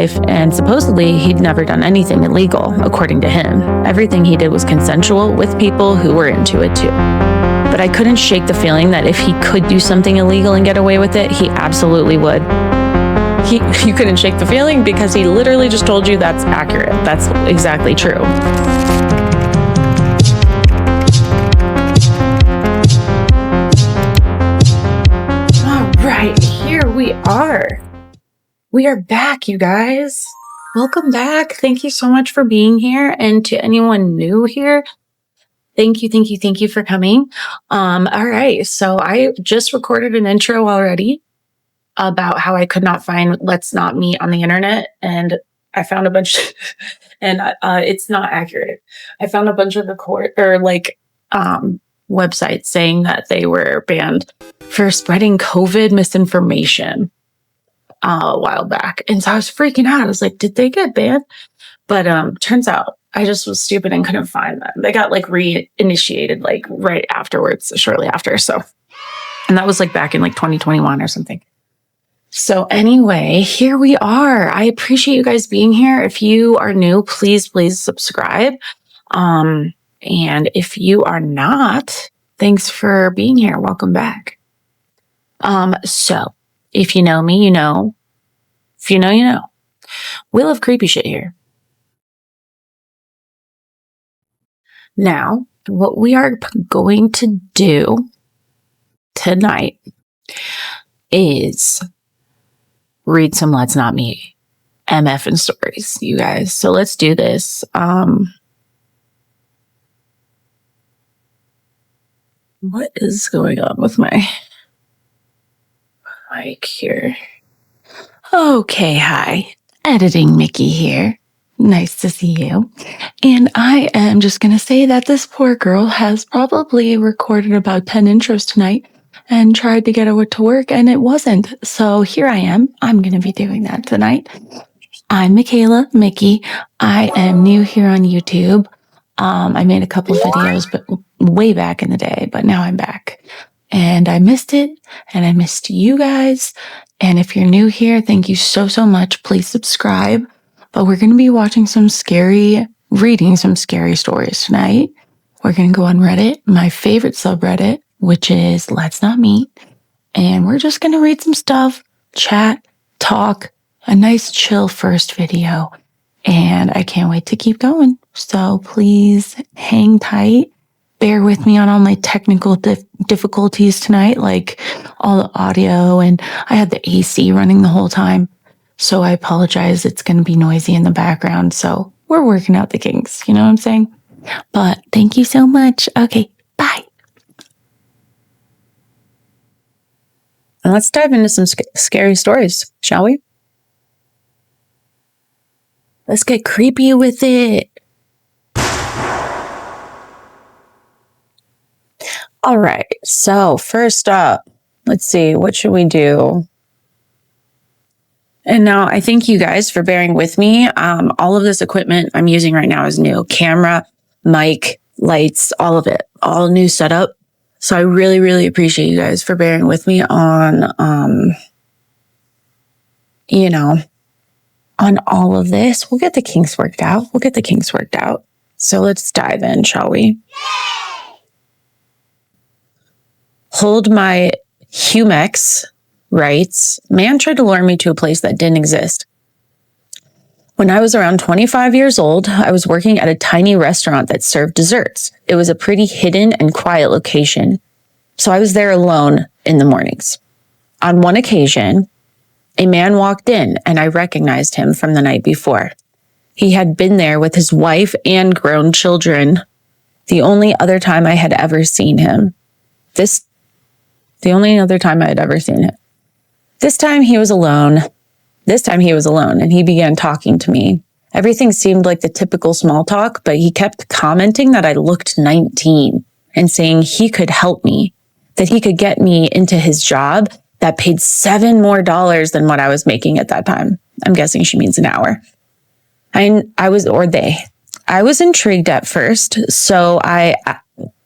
life, and supposedly he'd never done anything illegal, according to him. Everything he did was consensual with people who were into it too. But I couldn't shake the feeling that if he could do something illegal and get away with it, he absolutely would. You couldn't shake the feeling because he literally just told you that's accurate. That's exactly true. All right, here we are. We are back, you guys. Welcome back. Thank you so much for being here. And to anyone new here, thank you for coming. All right, so I just recorded an intro already about how I could not find Let's Not Meet on the internet, and I found a bunch, and it's not accurate. I found a bunch of websites saying that they were banned for spreading COVID misinformation a while back, and so I was freaking out. I was like, did they get banned? But turns out I just was stupid and couldn't find them. They got like reinitiated like right afterwards, shortly after. So, and that was like back in like 2021 or something. So anyway, here we are. I appreciate you guys being here. If you are new, please subscribe. And if you are not, thanks for being here. Welcome back. So if you know me, you know. If you know, you know. We love creepy shit here. Now, what we are going to do tonight is read some Let's Not Meet MF and stories, you guys. So let's do this. What is going on with my mic here? Okay, hi. Editing Mickey here. Nice to see you. And I am just going to say that this poor girl has probably recorded about 10 intros tonight and tried to get it to work, and it wasn't. So here I am. I'm going to be doing that tonight. I'm Michaela, Mickey. I am new here on YouTube. I made a couple of videos, but way back in the day, but now I'm back. And I missed it, and I missed you guys. And if you're new here, thank you so much. Please subscribe. But we're going to be reading some scary stories tonight. We're going to go on Reddit, my favorite subreddit, which is Let's Not Meet. And we're just going to read some stuff, chat, talk, a nice chill first video. And I can't wait to keep going. So please hang tight. Bear with me on all my technical difficulties tonight, like all the audio, and I had the AC running the whole time. So I apologize. It's going to be noisy in the background. So we're working out the kinks. You know what I'm saying? But thank you so much. Okay, bye. And let's dive into some scary stories, shall we? Let's get creepy with it. All right. So first up, let's see. What should we do? And now I thank you guys for bearing with me. All of this equipment I'm using right now is new. Camera, mic, lights, all of it. All new setup. So I really appreciate you guys for bearing with me on, on all of this. We'll get the kinks worked out. So let's dive in, shall we? Hold My Humex writes, man tried to lure me to a place that didn't exist. When I was around 25 years old, I was working at a tiny restaurant that served desserts. It was a pretty hidden and quiet location, so I was there alone in the mornings. On one occasion, a man walked in and I recognized him from the night before. He had been there with his wife and grown children. The only other time I had ever seen him. This time he was alone. And he began talking to me. Everything seemed like the typical small talk, but he kept commenting that I looked 19 and saying he could help me, that he could get me into his job that paid $7 more than what I was making at that time. I'm guessing she means an hour. I was intrigued at first, so I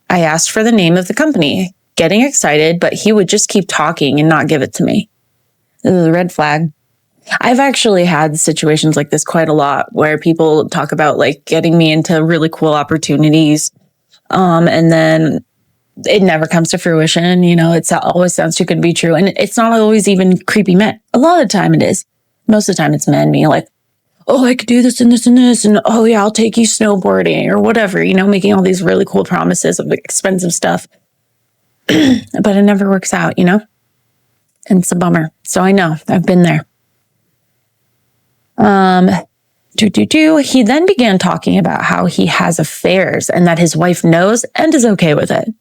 asked for the name of the company, getting excited, but he would just keep talking and not give it to me. This is a red flag. I've actually had situations like this quite a lot where people talk about like getting me into really cool opportunities. And then it never comes to fruition. You know, it always sounds too good to be true. And it's not always even creepy men. A lot of the time it is. Most of the time it's men being like, oh, I could do this and this and this. And oh yeah, I'll take you snowboarding or whatever, you know, making all these really cool promises of expensive stuff. But it never works out, you know? And it's a bummer. So I know, I've been there. He then began talking about how he has affairs and that his wife knows and is okay with it.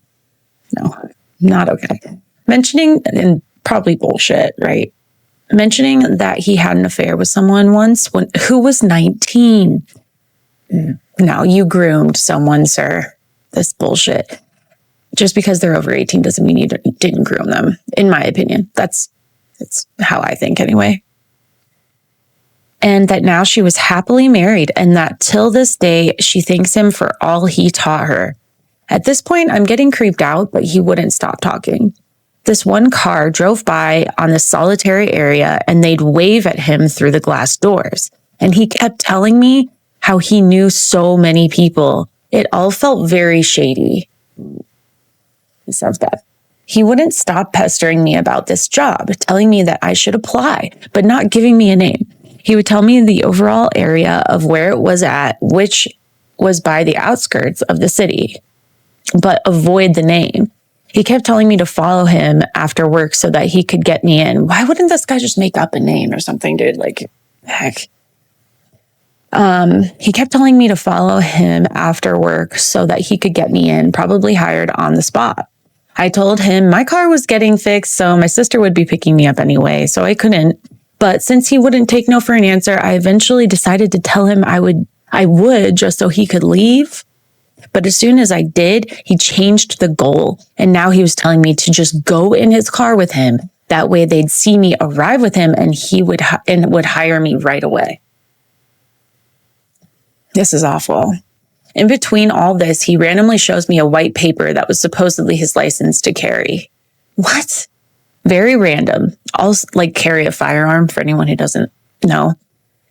No, not okay. Mentioning, and probably bullshit, right? Mentioning that he had an affair with someone once who was 19. Now, you groomed someone, sir. This bullshit. Just because they're over 18 doesn't mean you didn't groom them, in my opinion. That's how I think anyway. And that now she was happily married and that till this day, she thanks him for all he taught her. At this point, I'm getting creeped out, but he wouldn't stop talking. This one car drove by on this solitary area and they'd wave at him through the glass doors. And he kept telling me how he knew so many people. It all felt very shady. It sounds bad. He wouldn't stop pestering me about this job, telling me that I should apply, but not giving me a name. He would tell me the overall area of where it was at, which was by the outskirts of the city, but avoid the name. He kept telling me to follow him after work so that he could get me in. Why wouldn't this guy just make up a name or something, dude? Like, heck. He kept telling me to follow him after work so that he could get me in, probably hired on the spot. I told him my car was getting fixed, so my sister would be picking me up anyway, so I couldn't. But since he wouldn't take no for an answer, I eventually decided to tell him I would just so he could leave. But as soon as I did, he changed the goal. And now he was telling me to just go in his car with him. That way they'd see me arrive with him and he would hire me right away. This is awful. In between all this, he randomly shows me a white paper that was supposedly his license to carry. What? Very random. I'll like carry a firearm for anyone who doesn't know.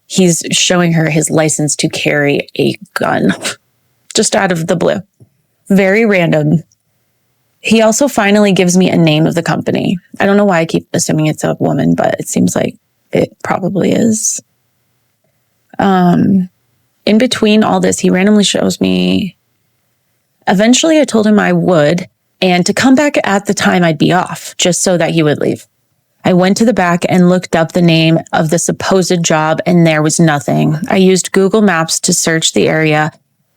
He's showing her his license to carry a gun. Just out of the blue. Very random. He also finally gives me a name of the company. I don't know why I keep assuming it's a woman, but it seems like it probably is. In between all this, he randomly shows me. Eventually, I told him I would, and to come back at the time I'd be off, just so that he would leave. I went to the back and looked up the name of the supposed job, and there was nothing. I used Google Maps to search the area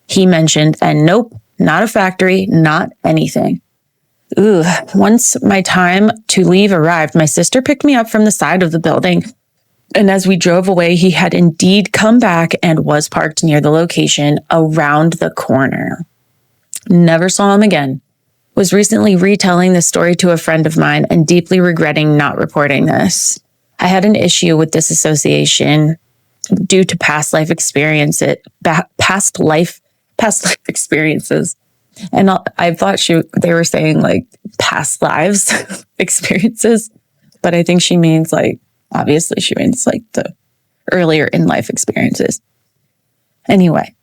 he mentioned, and nope, not a factory, not anything. Once my time to leave arrived, my sister picked me up from the side of the building. And as we drove away, he had indeed come back and was parked near the location around the corner. Never saw him again. Was recently retelling this story to a friend of mine and deeply regretting not reporting this. I had an issue with disassociation due to past life experiences. And I thought they were saying like past lives experiences, but I think she means like, obviously she means like the earlier in life experiences. Anyway,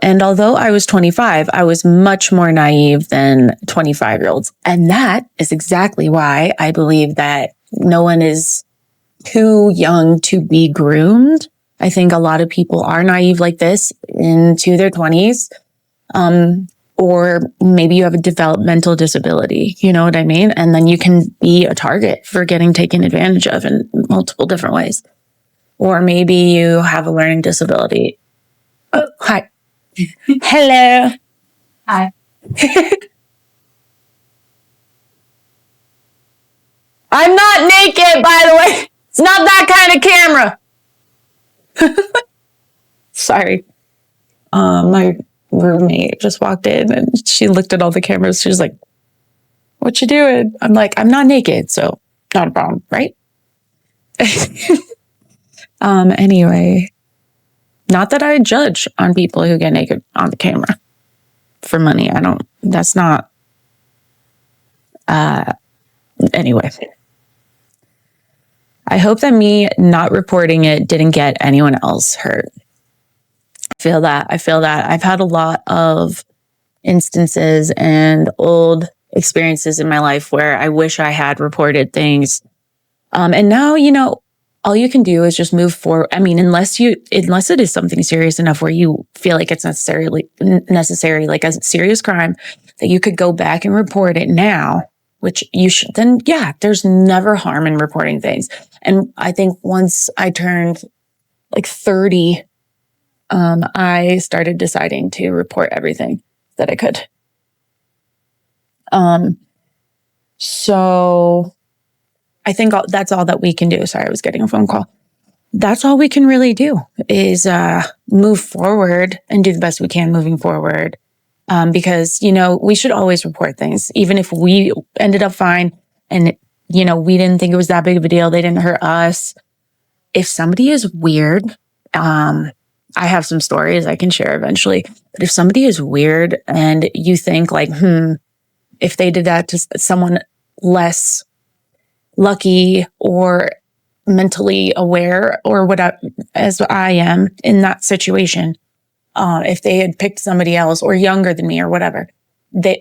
and although I was 25, I was much more naive than 25-year-olds. And that is exactly why I believe that no one is too young to be groomed. I think a lot of people are naive like this into their 20s. Or maybe you have a developmental disability, you know what I mean? And then you can be a target for getting taken advantage of in multiple different ways. Or maybe you have a learning disability. Oh, hi. Hello. Hi. I'm not naked, by the way. It's not that kind of camera. Sorry. My roommate just walked in and she looked at all the cameras. She was like, what you doing? I'm like, I'm not naked, so not a problem, right? Anyway, not that I judge on people who get naked on the camera for money. That's not, anyway. I hope that me not reporting it didn't get anyone else hurt. I feel that. I've had a lot of instances and old experiences in my life where I wish I had reported things. And now, all you can do is just move forward. I mean, unless it is something serious enough where you feel like it's necessary, like a serious crime, that you could go back and report it now, which you should, then yeah, there's never harm in reporting things. And I think once I turned like 30, I started deciding to report everything that I could. So I think that's all that we can do. Sorry, I was getting a phone call. That's all we can really do is move forward and do the best we can moving forward. Because, we should always report things, even if we ended up fine and, we didn't think it was that big of a deal. They didn't hurt us. If somebody is weird, I have some stories I can share eventually. But if somebody is weird and you think like, if they did that to someone less lucky or mentally aware or whatever, as I am in that situation, if they had picked somebody else or younger than me or whatever,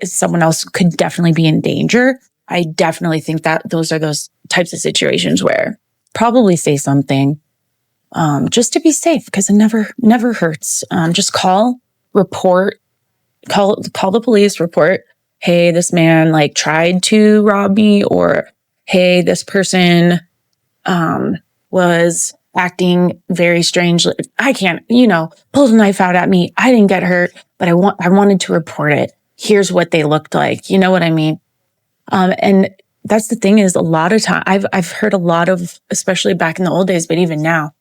someone else could definitely be in danger. I definitely think that those are those types of situations where probably say something just to be safe, because it never hurts. Just call the police, report, hey, this man like tried to rob me, or hey, this person was acting very strangely. I can't, pulled a knife out at me. I didn't get hurt, but I wanted to report it. Here's what they looked like. You know what I mean? And that's the thing is, a lot of time I've heard a lot of, especially back in the old days, but even now,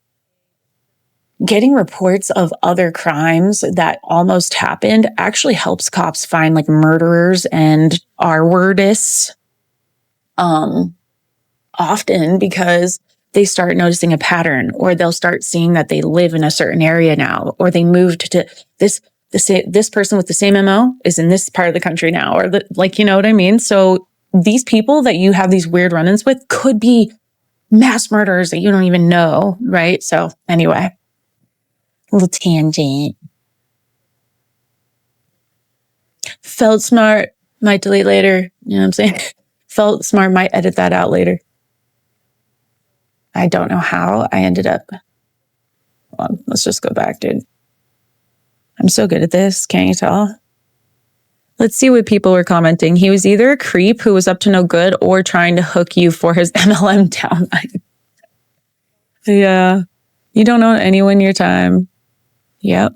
getting reports of other crimes that almost happened actually helps cops find like murderers and R-wordists. Often because they start noticing a pattern, or they'll start seeing that they live in a certain area now, or they moved to this person with the same MO is in this part of the country now, or you know what I mean? So these people that you have these weird run-ins with could be mass murderers that you don't even know, right? So anyway, a little tangent. Felt smart, might delete later. You know what I'm saying? Felt smart, might edit that out later. I don't know how I ended up. Well, let's just go back, dude. I'm so good at this. Can't you tell? Let's see what people were commenting. He was either a creep who was up to no good or trying to hook you for his MLM downline. Yeah. You don't owe anyone your time. Yep.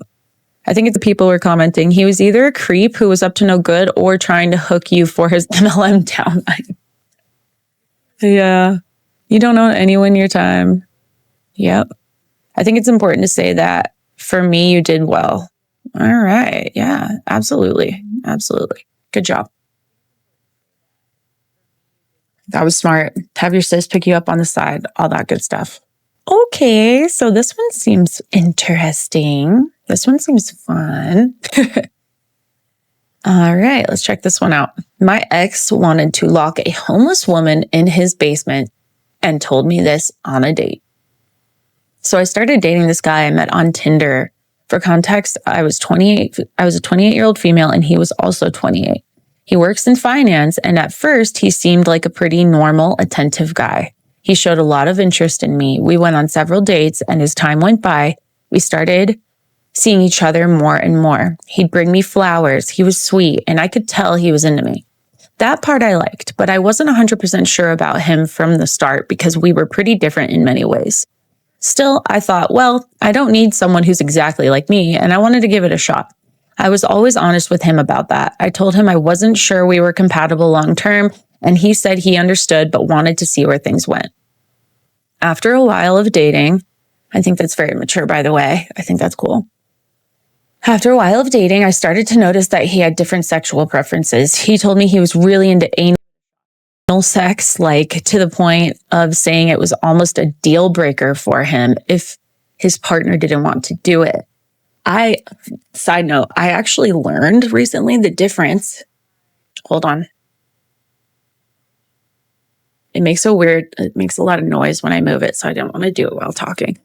I think it's the people were commenting. He was either a creep who was up to no good or trying to hook you for his MLM downline. Yeah. You don't owe anyone your time. Yep. I think it's important to say that for me, you did well. All right. Yeah, absolutely. Absolutely. Good job. That was smart. Have your sis pick you up on the side, all that good stuff. Okay. So this one seems interesting. This one seems fun. All right. Let's check this one out. My ex wanted to lock a homeless woman in his basement and told me this on a date. So I started dating this guy I met on Tinder. For context, I was 28. I was a 28-year-old female, and he was also 28. He works in finance, and at first, he seemed like a pretty normal, attentive guy. He showed a lot of interest in me. We went on several dates, and as time went by, we started seeing each other more and more. He'd bring me flowers. He was sweet, and I could tell he was into me. That part I liked, but I wasn't 100% sure about him from the start because we were pretty different in many ways. Still, I thought, well, I don't need someone who's exactly like me, and I wanted to give it a shot. I was always honest with him about that. I told him I wasn't sure we were compatible long term, and he said he understood but wanted to see where things went. After a while of dating, I think that's very mature, by the way. I think that's cool. After a while of dating, I started to notice that he had different sexual preferences. He told me he was really into anal sex, like to the point of saying it was almost a deal breaker for him if his partner didn't want to do it. Side note, I actually learned recently the difference. Hold on. It makes a lot of noise when I move it, so I don't want to do it while talking.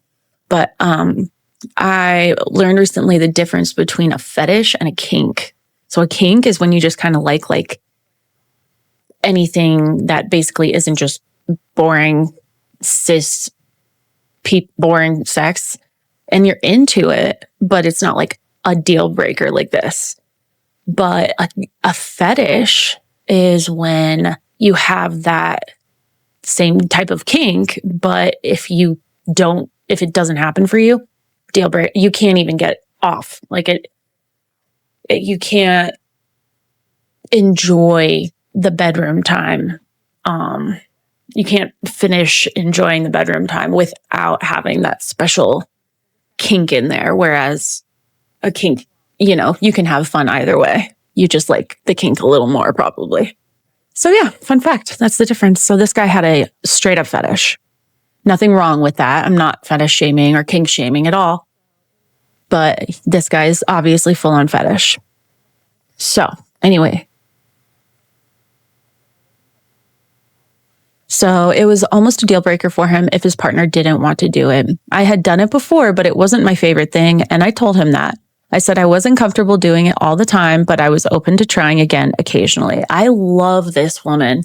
But I learned recently the difference between a fetish and a kink. So a kink is when you just kind of like anything that basically isn't just boring boring sex, and you're into it, but it's not like a deal breaker like this. But a fetish is when you have that same type of kink, but if it doesn't happen for you, deal breaker, you can't even get off. Like you can't enjoy the bedroom time. You can't finish enjoying the bedroom time without having that special kink in there. Whereas a kink, you can have fun either way. You just like the kink a little more probably. So yeah, fun fact. That's the difference. So this guy had a straight up fetish. Nothing wrong with that. I'm not fetish shaming or kink shaming at all. But this guy is obviously full on fetish. So anyway. So it was almost a deal breaker for him if his partner didn't want to do it. I had done it before, but it wasn't my favorite thing. And I told him that. I said I wasn't comfortable doing it all the time, but I was open to trying again occasionally. I love this woman.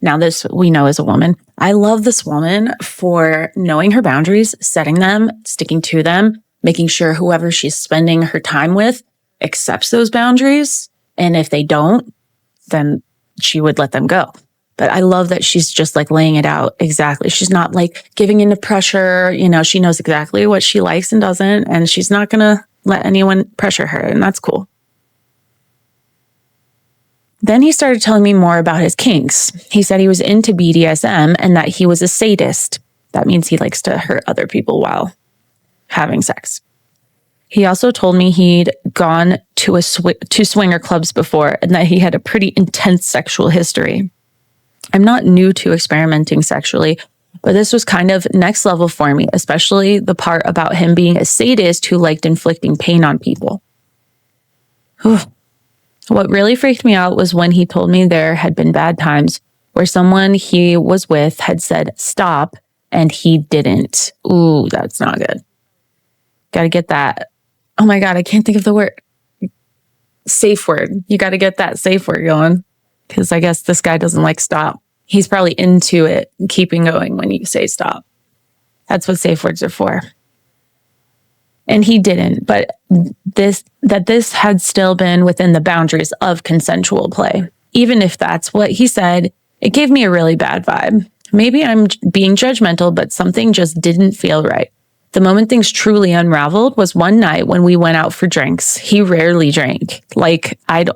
Now this we know is a woman. I love this woman for knowing her boundaries, setting them, sticking to them, making sure whoever she's spending her time with accepts those boundaries. And if they don't, then she would let them go. But I love that she's just like laying it out exactly. She's not like giving into pressure. She knows exactly what she likes and doesn't, and she's not going to let anyone pressure her. And that's cool. Then he started telling me more about his kinks. He said he was into BDSM and that he was a sadist. That means he likes to hurt other people while having sex. He also told me he'd gone to to swinger clubs before and that he had a pretty intense sexual history. I'm not new to experimenting sexually, but this was kind of next level for me, especially the part about him being a sadist who liked inflicting pain on people. Whew. What really freaked me out was when he told me there had been bad times where someone he was with had said stop and he didn't. Ooh, that's not good. Got to get that. Oh my God, I can't think of the word. Safe word. You got to get that safe word going. Because I guess this guy doesn't like stop. He's probably into it, keeping going when you say stop. That's what safe words are for. And he didn't, but this had still been within the boundaries of consensual play. Even if that's what he said, it gave me a really bad vibe. Maybe I'm being judgmental, but something just didn't feel right. The moment things truly unraveled was one night when we went out for drinks. He rarely drank. Like I'd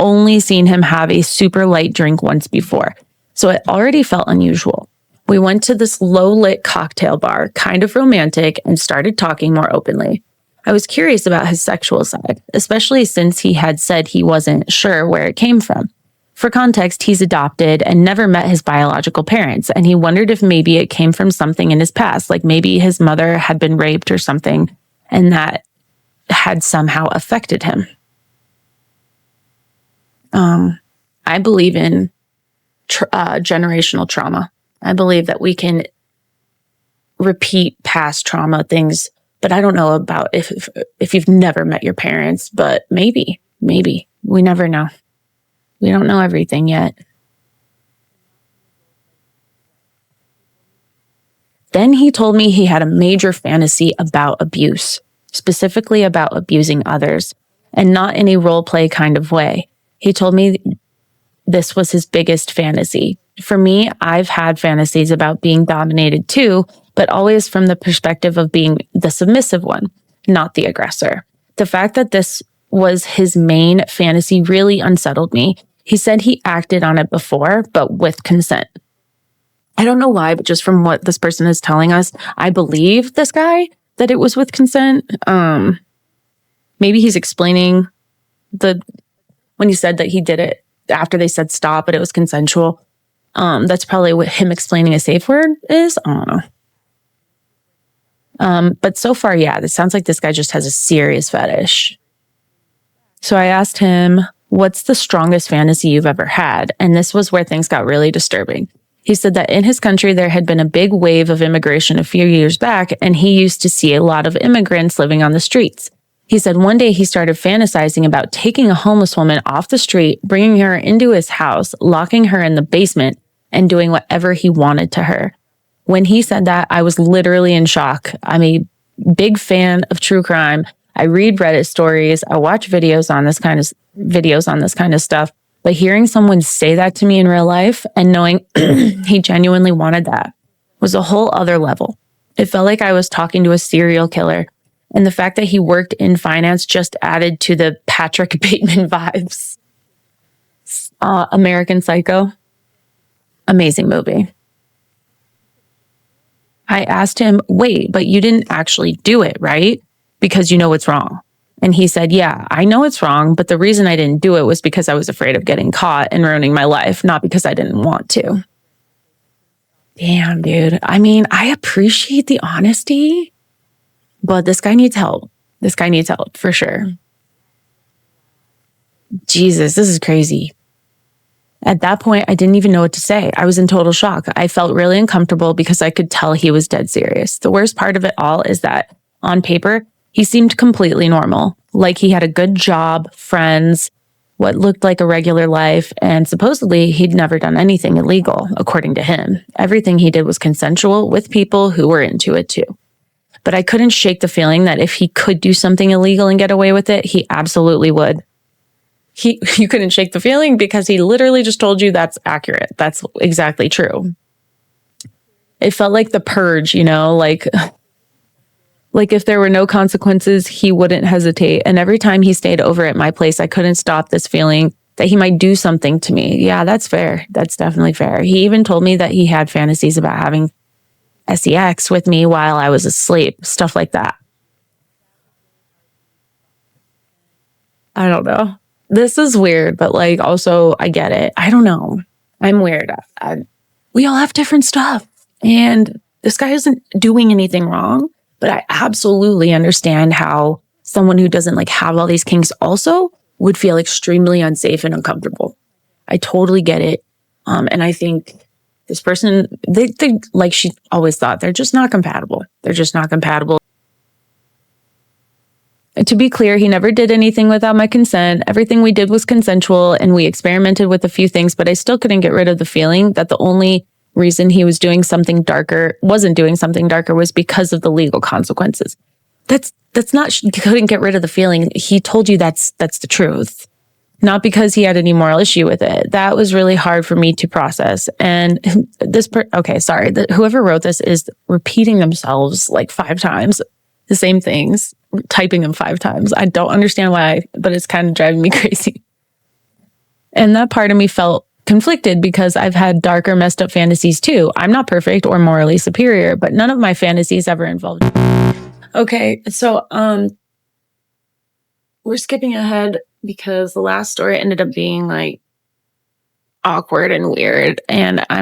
only seen him have a super light drink once before, so it already felt unusual. We went to this low-lit cocktail bar, kind of romantic, and started talking more openly. I was curious about his sexual side, especially since he had said he wasn't sure where it came from. For context, he's adopted and never met his biological parents, and he wondered if maybe it came from something in his past, like maybe his mother had been raped or something, and that had somehow affected him. I believe in generational trauma. I believe that we can repeat past trauma things, but I don't know about if you've never met your parents, but maybe, we never know. We don't know everything yet. Then he told me he had a major fantasy about abuse, specifically about abusing others, and not in a role play kind of way. He told me this was his biggest fantasy. For me, I've had fantasies about being dominated too, but always from the perspective of being the submissive one, not the aggressor. The fact that this was his main fantasy really unsettled me. He said he acted on it before, but with consent. I don't know why, but just from what this person is telling us, I believe this guy that it was with consent. Maybe he's explaining when he said that he did it after they said stop, but it was consensual. That's probably what him explaining a safe word is. I don't know. But so far, yeah, it sounds like this guy just has a serious fetish. So I asked him, what's the strongest fantasy you've ever had? And this was where things got really disturbing. He said that in his country, there had been a big wave of immigration a few years back, and he used to see a lot of immigrants living on the streets. He said one day he started fantasizing about taking a homeless woman off the street, bringing her into his house, locking her in the basement, and doing whatever he wanted to her. When he said that, I was literally in shock. I'm a big fan of true crime. I read Reddit stories. I watch videos on this kind of stuff. But hearing someone say that to me in real life and knowing he genuinely wanted that was a whole other level. It felt like I was talking to a serial killer. And the fact that he worked in finance just added to the Patrick Bateman vibes. American Psycho. Amazing movie. I asked him, wait, but you didn't actually do it, right? Because you know it's wrong. And he said, yeah, I know it's wrong, but the reason I didn't do it was because I was afraid of getting caught and ruining my life, not because I didn't want to. Damn, dude. I mean, I appreciate the honesty, but this guy needs help. This guy needs help for sure. Jesus, this is crazy. At that point, I didn't even know what to say. I was in total shock. I felt really uncomfortable because I could tell he was dead serious. The worst part of it all is that on paper, he seemed completely normal, like he had a good job, friends, what looked like a regular life, and supposedly he'd never done anything illegal, according to him. Everything he did was consensual with people who were into it too. But I couldn't shake the feeling that if he could do something illegal and get away with it, he absolutely would. You couldn't shake the feeling because he literally just told you that's accurate. That's exactly true. It felt like the purge, you know, like if there were no consequences, he wouldn't hesitate. And every time he stayed over at my place, I couldn't stop this feeling that he might do something to me. Yeah, that's fair. That's definitely fair. He even told me that he had fantasies about having sex with me while I was asleep, stuff like that. I don't know. This is weird, but like also I get it. I don't know. I'm weird. We all have different stuff. And this guy isn't doing anything wrong. But I absolutely understand how someone who doesn't like have all these kinks also would feel extremely unsafe and uncomfortable. I totally get it. And I think this person, they like she always thought, they're just not compatible. They're just not compatible. And to be clear, he never did anything without my consent. Everything we did was consensual and we experimented with a few things, but I still couldn't get rid of the feeling that the only reason he wasn't doing something darker was because of the legal consequences. That's not, you couldn't get rid of the feeling. He told you that's the truth, not because he had any moral issue with it. That was really hard for me to process. And whoever wrote this is repeating themselves like 5 times, the same things, typing them 5 times. I don't understand why, but it's kind of driving me crazy. And that part of me felt conflicted because I've had darker, messed up fantasies too. I'm not perfect or morally superior, but none of my fantasies ever involved. Okay, so we're skipping ahead because the last story ended up being like awkward and weird, and I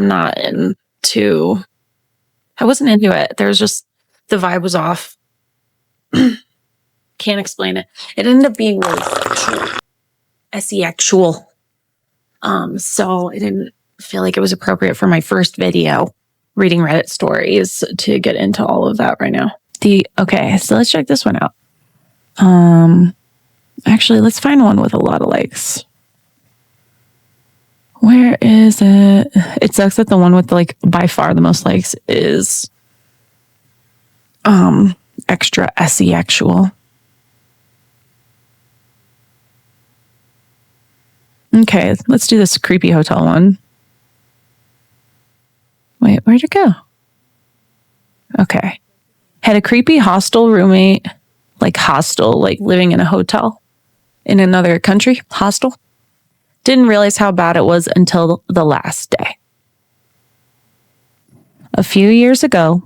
wasn't into it. There's just, the vibe was off. Can't explain it. It ended up being really sexual. So I didn't feel like it was appropriate for my first video reading Reddit stories to get into all of that right now. Okay, so let's check this one out. Actually, let's find one with a lot of likes. Where is it? It sucks that the one with like by far the most likes is extra sexual. Okay, let's do this creepy hotel one. Wait, where'd it go? Okay. Had a creepy hostel roommate, like living in a hotel in another country, hostel. Didn't realize how bad it was until the last day. A few years ago,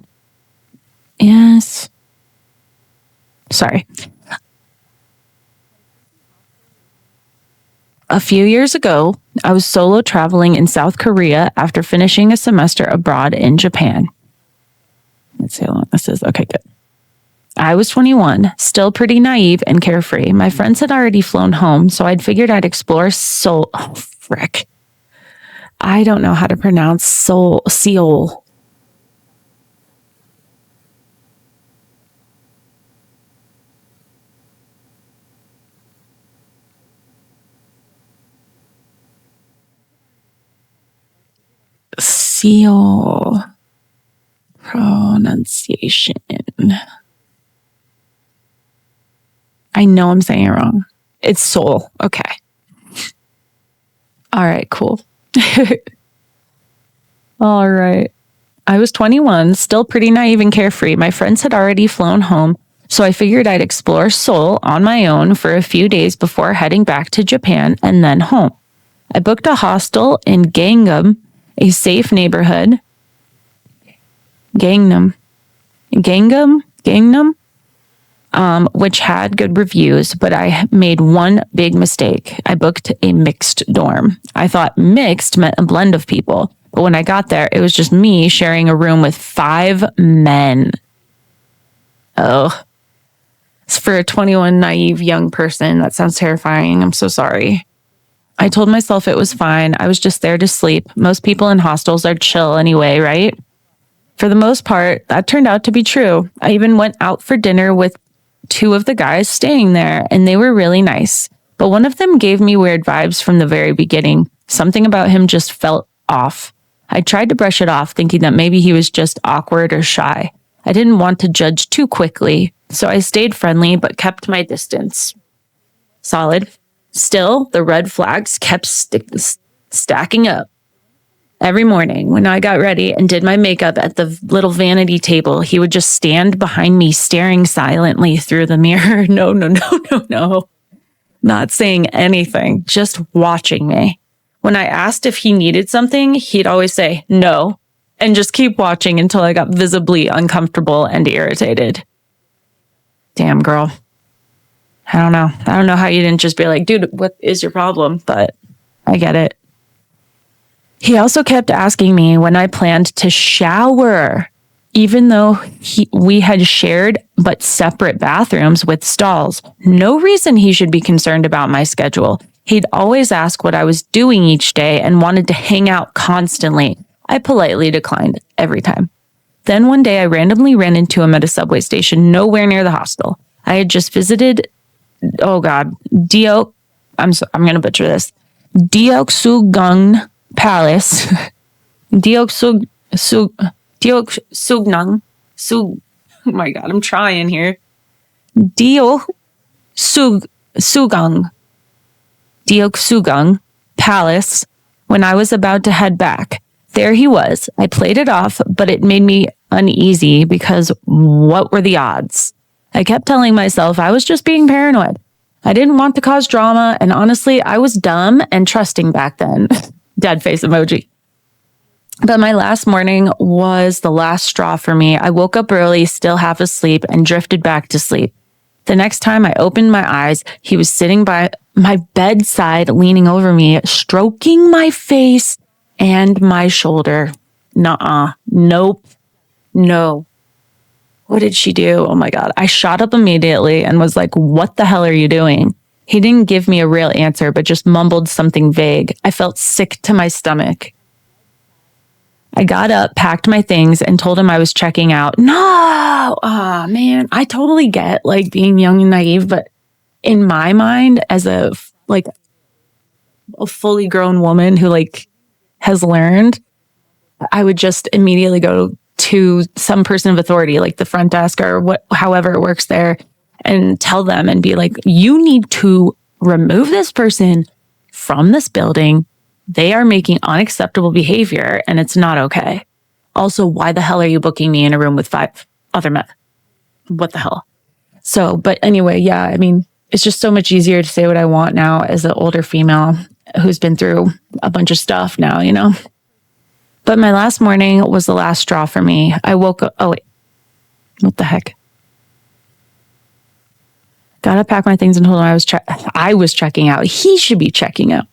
I was solo traveling in South Korea after finishing a semester abroad in Japan. Let's see how long this is. Okay, good. I was 21, still pretty naive and carefree. My friends had already flown home, so I'd figured I'd explore I don't know how to pronounce Seoul. Seoul pronunciation. I know I'm saying it wrong. It's Seoul. Okay. All right, cool. All right. I was 21, still pretty naive and carefree. My friends had already flown home, so I figured I'd explore Seoul on my own for a few days before heading back to Japan and then home. I booked a hostel in Gangnam, a safe neighborhood. Gangnam, which had good reviews, but I made one big mistake. I booked a mixed dorm. I thought mixed meant a blend of people, but when I got there, it was just me sharing a room with 5 men. Oh, for a 21 naive young person, that sounds terrifying. I'm so sorry. I told myself it was fine. I was just there to sleep. Most people in hostels are chill anyway, right? For the most part, that turned out to be true. I even went out for dinner with 2 of the guys staying there, and they were really nice. But one of them gave me weird vibes from the very beginning. Something about him just felt off. I tried to brush it off, thinking that maybe he was just awkward or shy. I didn't want to judge too quickly, so I stayed friendly but kept my distance. Solid. Still, the red flags kept stacking up. Every morning when I got ready and did my makeup at the little vanity table, he would just stand behind me staring silently through the mirror. No. Not saying anything, just watching me. When I asked if he needed something, he'd always say no and just keep watching until I got visibly uncomfortable and irritated. Damn, girl. I don't know how you didn't just be like, dude, what is your problem? But I get it. He also kept asking me when I planned to shower, even though we had shared but separate bathrooms with stalls. No reason he should be concerned about my schedule. He'd always ask what I was doing each day and wanted to hang out constantly. I politely declined every time. Then one day I randomly ran into him at a subway station nowhere near the hostel. I had just visited, I'm going to butcher this, Deoksugung Palace. Oh my God, I'm trying here. Deoksugung Palace when I was about to head back. There he was. I played it off, but it made me uneasy because what were the odds? I kept telling myself I was just being paranoid. I didn't want to cause drama, and honestly, I was dumb and trusting back then. Dead face emoji. But my last morning was the last straw for me. I woke up early, still half asleep, and drifted back to sleep. The next time I opened my eyes, he was sitting by my bedside, leaning over me, stroking my face and my shoulder. Nuh-uh. Nope. No. What did she do? Oh my God. I shot up immediately and was like, what the hell are you doing? He didn't give me a real answer, but just mumbled something vague. I felt sick to my stomach. I got up, packed my things, and told him I was checking out. No! Ah, man. I totally get like being young and naive, but in my mind, as a fully grown woman who has learned, I would just immediately go to some person of authority, like the front desk or however it works there, and tell them and be like, you need to remove this person from this building. They are making unacceptable behavior and it's not okay. Also, why the hell are you booking me in a room with 5 other men? What the hell? So, but anyway, yeah, I mean, it's just so much easier to say what I want now as an older female who's been through a bunch of stuff now, you know? But my last morning was the last straw for me. I woke up. Oh, wait. What the heck? Gotta pack my things and told him I was checking out. He should be checking out.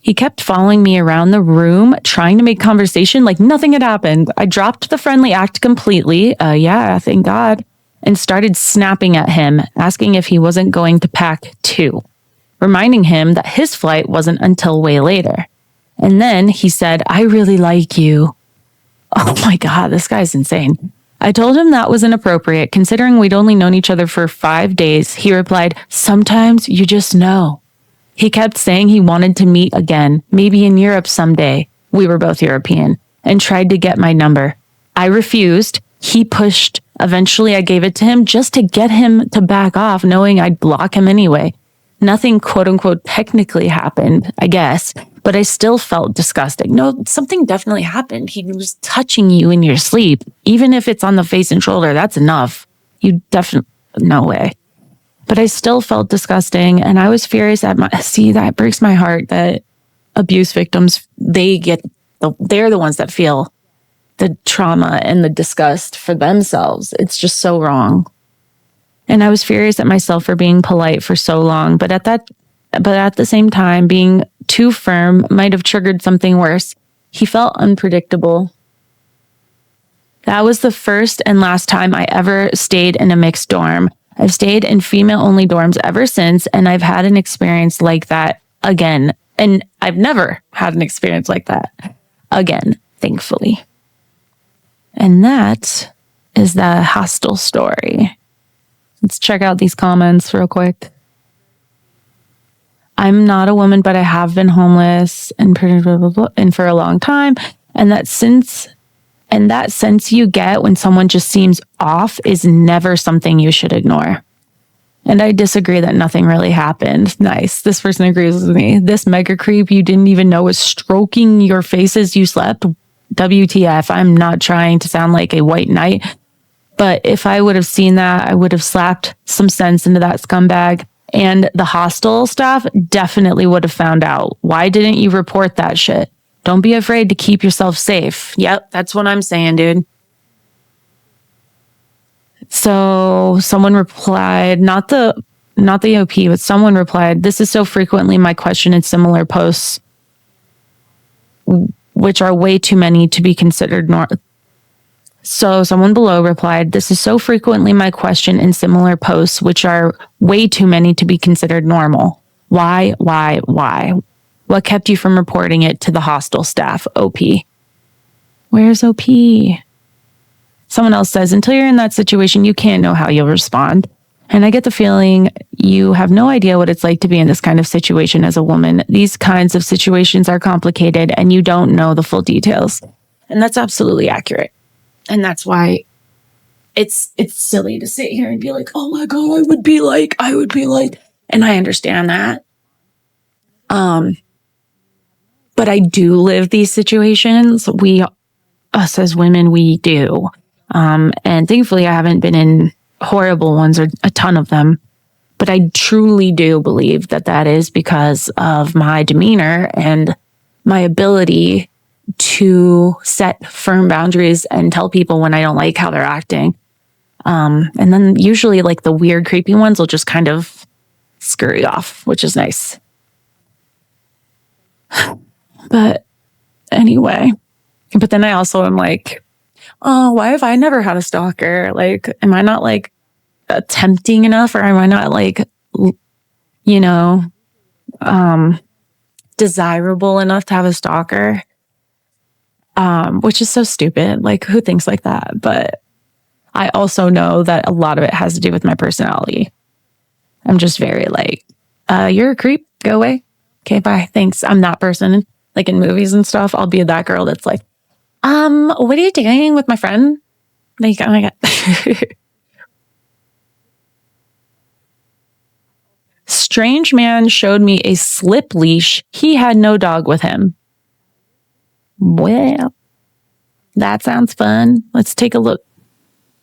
He kept following me around the room, trying to make conversation like nothing had happened. I dropped the friendly act completely. Yeah, thank God. And started snapping at him, asking if he wasn't going to pack too, reminding him that his flight wasn't until way later. And then he said, I really like you. Oh my God, this guy's insane. I told him that was inappropriate, considering we'd only known each other for 5 days. He replied, sometimes you just know. He kept saying he wanted to meet again, maybe in Europe someday. We were both European, and tried to get my number. I refused. He pushed. Eventually, I gave it to him just to get him to back off, knowing I'd block him anyway. Nothing, quote unquote, technically happened, I guess, but I still felt disgusting. No, something definitely happened. He was touching you in your sleep. Even if it's on the face and shoulder, that's enough. You definitely, no way. But I still felt disgusting. And I was furious at that breaks my heart that abuse victims, they're the ones that feel the trauma and the disgust for themselves. It's just so wrong. And I was furious at myself for being polite for so long. But at the same time, being too firm might have triggered something worse. He felt unpredictable. That was the first and last time I ever stayed in a mixed dorm. I've stayed in female-only dorms ever since, and I've had an experience like that again. And I've never had an experience like that again, thankfully. And that is the hostel story. Let's check out these comments real quick. I'm not a woman, but I have been homeless and for a long time. And that sense you get when someone just seems off is never something you should ignore. And I disagree that nothing really happened. Nice. This person agrees with me. This mega creep you didn't even know was stroking your face as you slept. WTF. I'm not trying to sound like a white knight, but if I would have seen that, I would have slapped some sense into that scumbag. And the hostel staff definitely would have found out. Why didn't you report that shit? Don't be afraid to keep yourself safe. Yep, that's what I'm saying, dude. So someone replied, not the OP, but someone replied, this is so frequently my question in similar posts, which are way too many to be considered normal. So someone below replied, this is so frequently my question in similar posts, which are way too many to be considered normal. Why? What kept you from reporting it to the hostel staff? OP. Where's OP? Someone else says, until you're in that situation, you can't know how you'll respond. And I get the feeling you have no idea what it's like to be in this kind of situation as a woman. These kinds of situations are complicated and you don't know the full details. And that's absolutely accurate. And that's why it's silly to sit here and be like, oh my God, I would be like, and I understand that. But I do live these situations. Us as women, we do. And thankfully I haven't been in horrible ones or a ton of them, but I truly do believe that is because of my demeanor and my ability to set firm boundaries and tell people when I don't like how they're acting. And then usually like the weird, creepy ones will just kind of scurry off, which is nice. But anyway, but then I also am like, oh, why have I never had a stalker? Like, am I not like tempting enough, or am I not like, desirable enough to have a stalker? Which is so stupid. Like, who thinks like that? But I also know that a lot of it has to do with my personality. I'm just very like, you're a creep. Go away. Okay, bye. Thanks. I'm that person. Like in movies and stuff, I'll be that girl that's like, what are you doing with my friend? Like, oh my God. Strange man showed me a slip leash. He had no dog with him. Well, that sounds fun. Let's take a look. Strange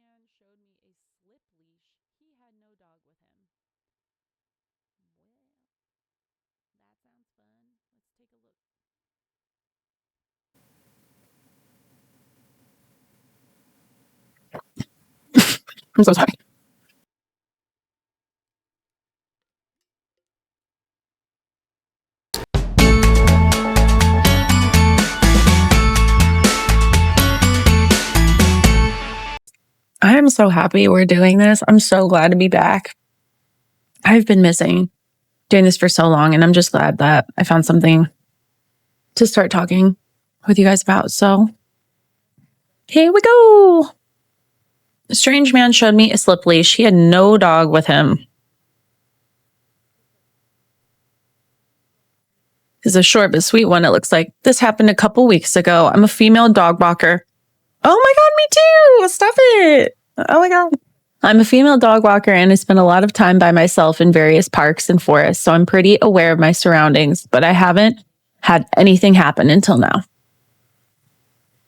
man showed me a slip leash. He had no dog with him. Well, that sounds fun. Let's take a look. I'm so sorry. I am so happy we're doing this. I'm so glad to be back. I've been missing doing this for so long, and I'm just glad that I found something to start talking with you guys about. So here we go. A strange man showed me a slip leash. He had no dog with him. This is a short but sweet one, it looks like. This happened a couple weeks ago. I'm a female dog walker. Oh my God, me too. Stop it. Oh my God. I'm a female dog walker and I spend a lot of time by myself in various parks and forests, so I'm pretty aware of my surroundings, but I haven't had anything happen until now.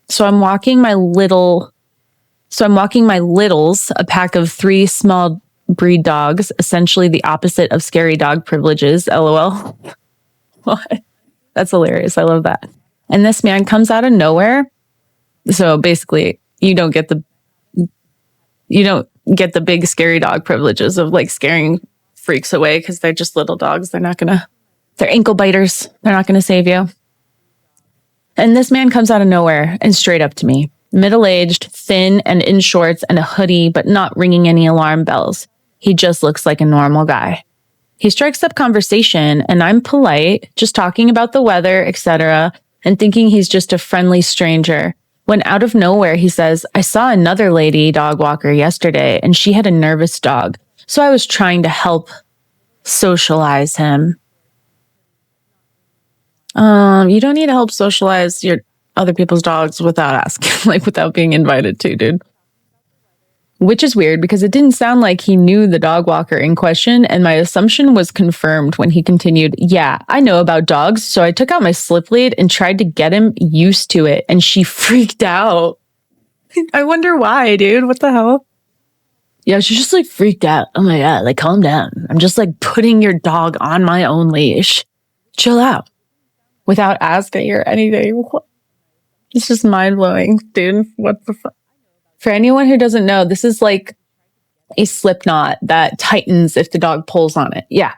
So I'm walking my littles, a pack of 3 small breed dogs, essentially the opposite of scary dog privileges, LOL. What? That's hilarious. I love that. And this man comes out of nowhere. So basically, you don't get the big scary dog privileges of like scaring freaks away because they're just little dogs. They're ankle biters. They're not going to save you. And this man comes out of nowhere and straight up to me. Middle-aged, thin, and in shorts and a hoodie, but not ringing any alarm bells. He just looks like a normal guy. He strikes up conversation, and I'm polite, just talking about the weather, etc., and thinking he's just a friendly stranger. When out of nowhere, he says, I saw another lady dog walker yesterday, and she had a nervous dog. So I was trying to help socialize him. You don't need to help socialize your other people's dogs without asking, without being invited to, dude. Which is weird because it didn't sound like he knew the dog walker in question, and my assumption was confirmed when he continued, yeah, I know about dogs, so I took out my slip lead and tried to get him used to it, and she freaked out. I wonder why, dude. What the hell? Yeah, she just freaked out. Oh my God, calm down. I'm just putting your dog on my own leash. Chill out. Without asking or anything. What? It's just mind-blowing, dude. What the fuck? For anyone who doesn't know, this is a slip knot that tightens if the dog pulls on it. Yeah.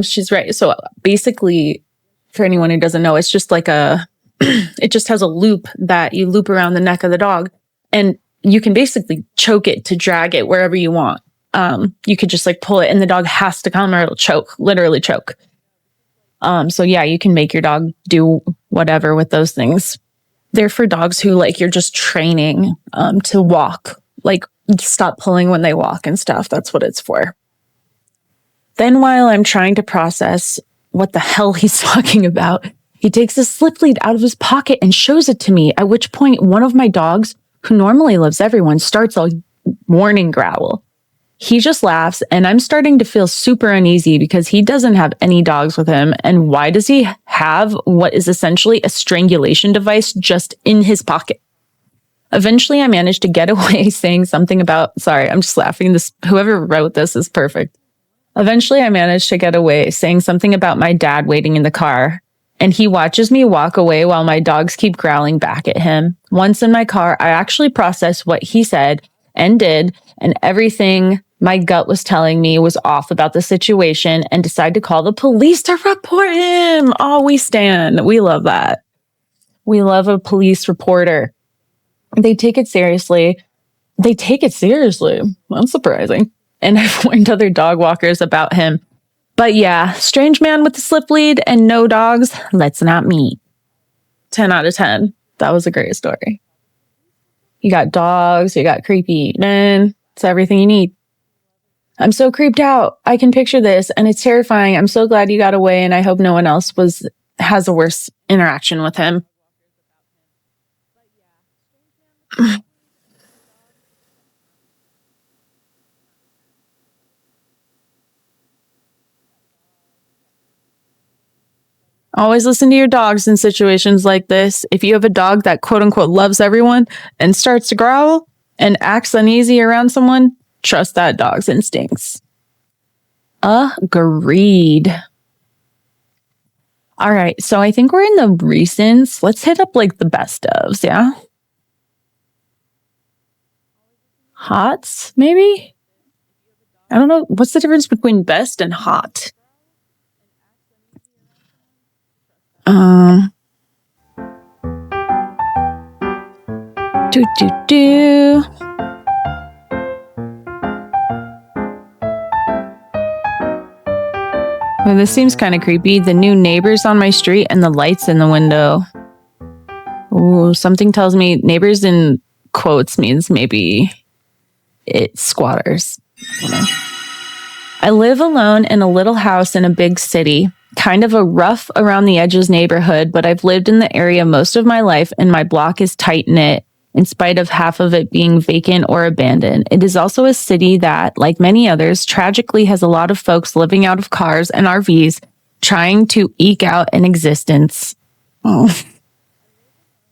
She's right. So basically, for anyone who doesn't know, it's just it just has a loop that you loop around the neck of the dog, and you can basically choke it to drag it wherever you want. You could just pull it and the dog has to come or it'll choke, literally choke. So yeah, you can make your dog do whatever with those things. They're for dogs who you're just training to walk, stop pulling when they walk and stuff. That's what it's for. Then while I'm trying to process what the hell he's talking about, he takes a slip lead out of his pocket and shows it to me, at which point one of my dogs, who normally loves everyone, starts a warning growl. He just laughs, and I'm starting to feel super uneasy because he doesn't have any dogs with him. And why does he have what is essentially a strangulation device just in his pocket? Eventually, I managed to get away saying something about, sorry, I'm just laughing. Whoever wrote this is perfect. Eventually, I managed to get away saying something about my dad waiting in the car. And he watches me walk away while my dogs keep growling back at him. Once in my car, I actually processed what he said and did, and everything my gut was telling me was off about the situation, and decided to call the police to report him. Oh, we stand. We love that. We love a police reporter. They take it seriously. That's surprising. And I've warned other dog walkers about him. But yeah, strange man with the slip lead and no dogs. Let's not meet. 10 out of 10. That was a great story. You got dogs, you got creepy men. It's everything you need. I'm so creeped out. I can picture this, and it's terrifying. I'm so glad you got away, and I hope no one else has a worse interaction with him. Always listen to your dogs in situations like this. If you have a dog that quote unquote loves everyone and starts to growl and acts uneasy around someone, trust that dog's instincts. Agreed. All right, so I think we're in the recents. Let's hit up the best ofs, yeah? Hots, maybe? I don't know. What's the difference between best and hot? Well, this seems kind of creepy. The new neighbors on my street and the lights in the window. Ooh, something tells me neighbors in quotes means maybe it's squatters. I live alone in a little house in a big city, kind of a rough around the edges neighborhood, but I've lived in the area most of my life and my block is tight-knit in spite of half of it being vacant or abandoned. It is also a city that, like many others, tragically has a lot of folks living out of cars and RVs trying to eke out an existence. Oh.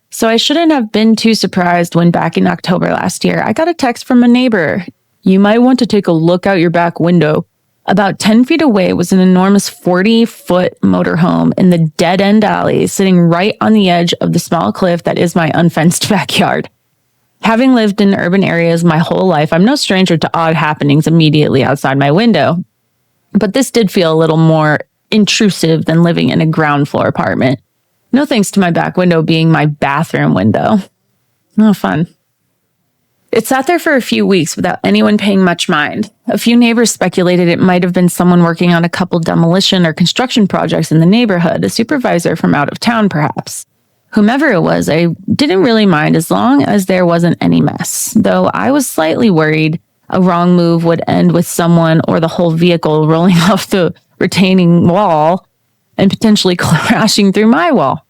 So I shouldn't have been too surprised when back in October last year, I got a text from a neighbor. You might want to take a look out your back window. About 10 feet away was an enormous 40-foot motorhome in the dead-end alley sitting right on the edge of the small cliff that is my unfenced backyard. Having lived in urban areas my whole life, I'm no stranger to odd happenings immediately outside my window. But this did feel a little more intrusive than living in a ground floor apartment. No thanks to my back window being my bathroom window. Oh, fun. It sat there for a few weeks without anyone paying much mind. A few neighbors speculated it might have been someone working on a couple demolition or construction projects in the neighborhood, a supervisor from out of town perhaps. Whomever it was, I didn't really mind as long as there wasn't any mess, though I was slightly worried a wrong move would end with someone or the whole vehicle rolling off the retaining wall and potentially crashing through my wall.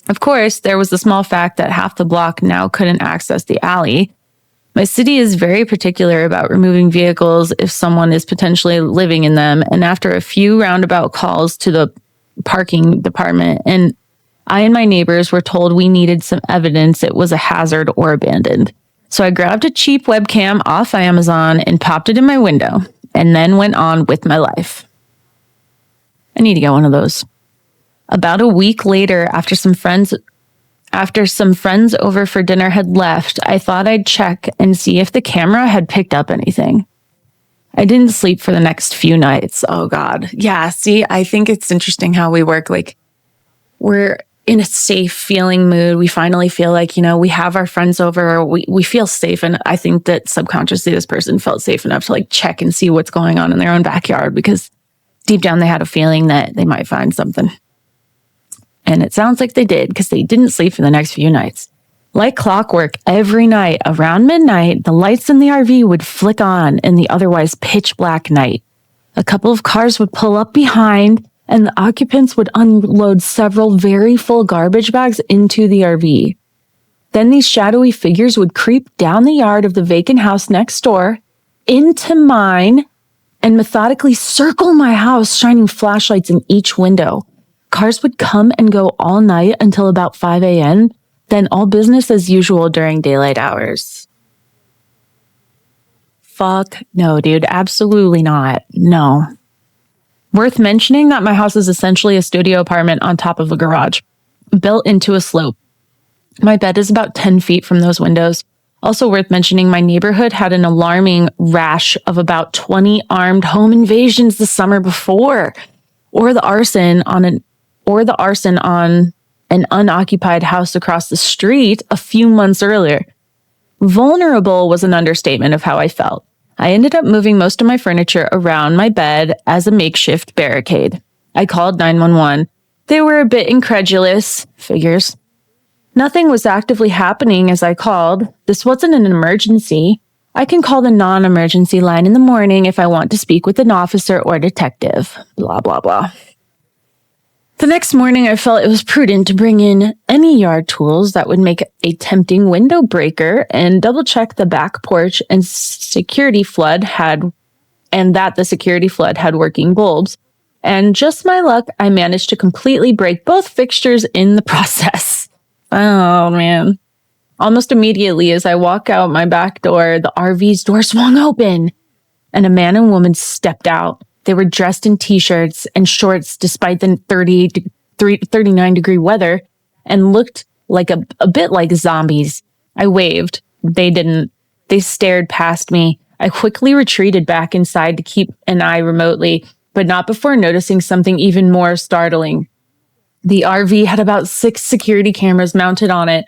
Of course, there was the small fact that half the block now couldn't access the alley. My city is very particular about removing vehicles if someone is potentially living in them, and after a few roundabout calls to the parking department, I and my neighbors were told we needed some evidence it was a hazard or abandoned. So I grabbed a cheap webcam off Amazon and popped it in my window, and then went on with my life. I need to get one of those. About a week later, after some friends over for dinner had left, I thought I'd check and see if the camera had picked up anything. I didn't sleep for the next few nights. Oh God. Yeah, see, I think it's interesting how we work. Like, we're in a safe feeling mood. We finally feel like, we have our friends over. We feel safe. And I think that subconsciously this person felt safe enough to check and see what's going on in their own backyard because deep down they had a feeling that they might find something. And it sounds like they did because they didn't sleep for the next few nights. Like clockwork, every night around midnight, the lights in the RV would flick on in the otherwise pitch black night. A couple of cars would pull up behind and the occupants would unload several very full garbage bags into the RV. Then these shadowy figures would creep down the yard of the vacant house next door, into mine, and methodically circle my house, shining flashlights in each window. Cars would come and go all night until about 5 a.m., then all business as usual during daylight hours. Fuck no, dude. Absolutely not. No. Worth mentioning that my house is essentially a studio apartment on top of a garage, built into a slope. My bed is about 10 feet from those windows. Also worth mentioning, my neighborhood had an alarming rash of about 20 armed home invasions the summer before, or the arson on an unoccupied house across the street a few months earlier. Vulnerable was an understatement of how I felt. I ended up moving most of my furniture around my bed as a makeshift barricade. I called 911. They were a bit incredulous. Figures. Nothing was actively happening as I called. This wasn't an emergency. I can call the non-emergency line in the morning if I want to speak with an officer or detective. Blah, blah, blah. The next morning, I felt it was prudent to bring in any yard tools that would make a tempting window breaker and double-check the back porch and the security flood had working bulbs. And just my luck, I managed to completely break both fixtures in the process. Oh, man. Almost immediately, as I walk out my back door, the RV's door swung open, and a man and woman stepped out. They were dressed in t-shirts and shorts despite the 39-degree weather and looked like a bit like zombies. I waved. They didn't. They stared past me. I quickly retreated back inside to keep an eye remotely, but not before noticing something even more startling. The RV had about 6 security cameras mounted on it,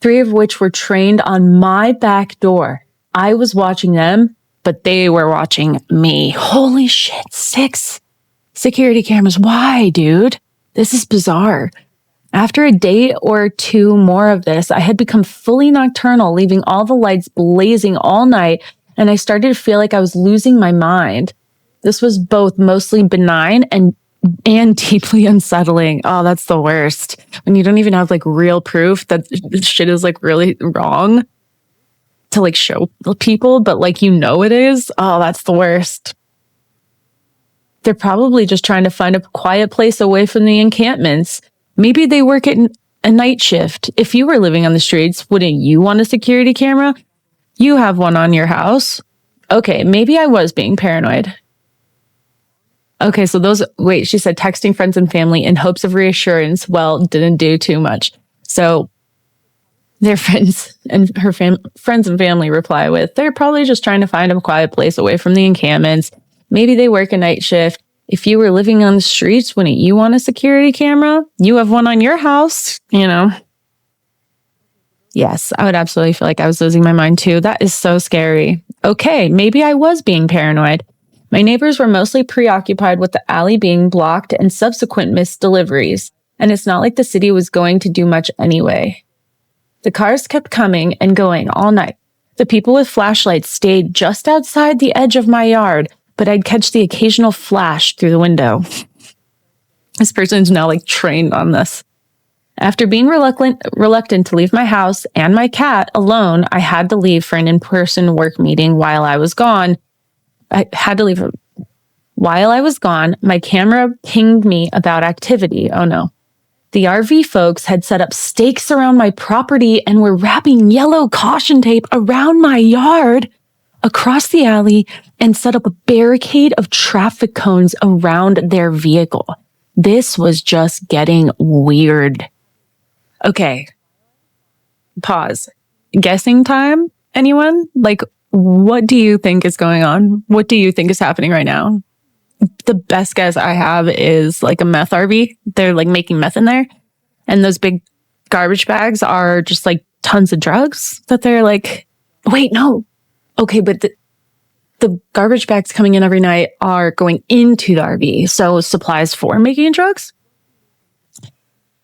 3 of which were trained on my back door. I was watching them, but they were watching me. Holy shit, 6 Security cameras. Why, dude? This is bizarre. After a day or two more of this, I had become fully nocturnal, leaving all the lights blazing all night, and I started to feel like I was losing my mind. This was both mostly benign and deeply unsettling. Oh, that's the worst. When you don't even have like real proof that shit is like really wrong to like show people, but like it is. Oh, that's the worst. They're probably just trying to find a quiet place away from the encampments. Maybe they work at a night shift. If you were living on the streets, wouldn't you want a security camera? You have one on your house. Okay, maybe I was being paranoid. Okay, so she said texting friends and family in hopes of reassurance. Well, didn't do too much. So their friends and her friends and family reply with, they're probably just trying to find a quiet place away from the encampments. Maybe they work a night shift. If you were living on the streets, wouldn't you want a security camera? You have one on your house, Yes, I would absolutely feel like I was losing my mind too. That is so scary. Okay, maybe I was being paranoid. My neighbors were mostly preoccupied with the alley being blocked and subsequent missed deliveries, and it's not like the city was going to do much anyway. The cars kept coming and going all night. The people with flashlights stayed just outside the edge of my yard, but I'd catch the occasional flash through the window. This person's now like trained on this. After being reluctant to leave my house and my cat alone, I had to leave for an in-person work meeting while I was gone. While I was gone, my camera pinged me about activity. Oh no. The RV folks had set up stakes around my property and were wrapping yellow caution tape around my yard across the alley and set up a barricade of traffic cones around their vehicle. This was just getting weird. Okay. Pause. Guessing time? Anyone? Like, what do you think is going on? What do you think is happening right now? The best guess I have is like a meth RV. They're like making meth in there. And those big garbage bags are just like tons of drugs that they're like, wait, no. Okay, but the garbage bags coming in every night are going into the RV. So supplies for making drugs?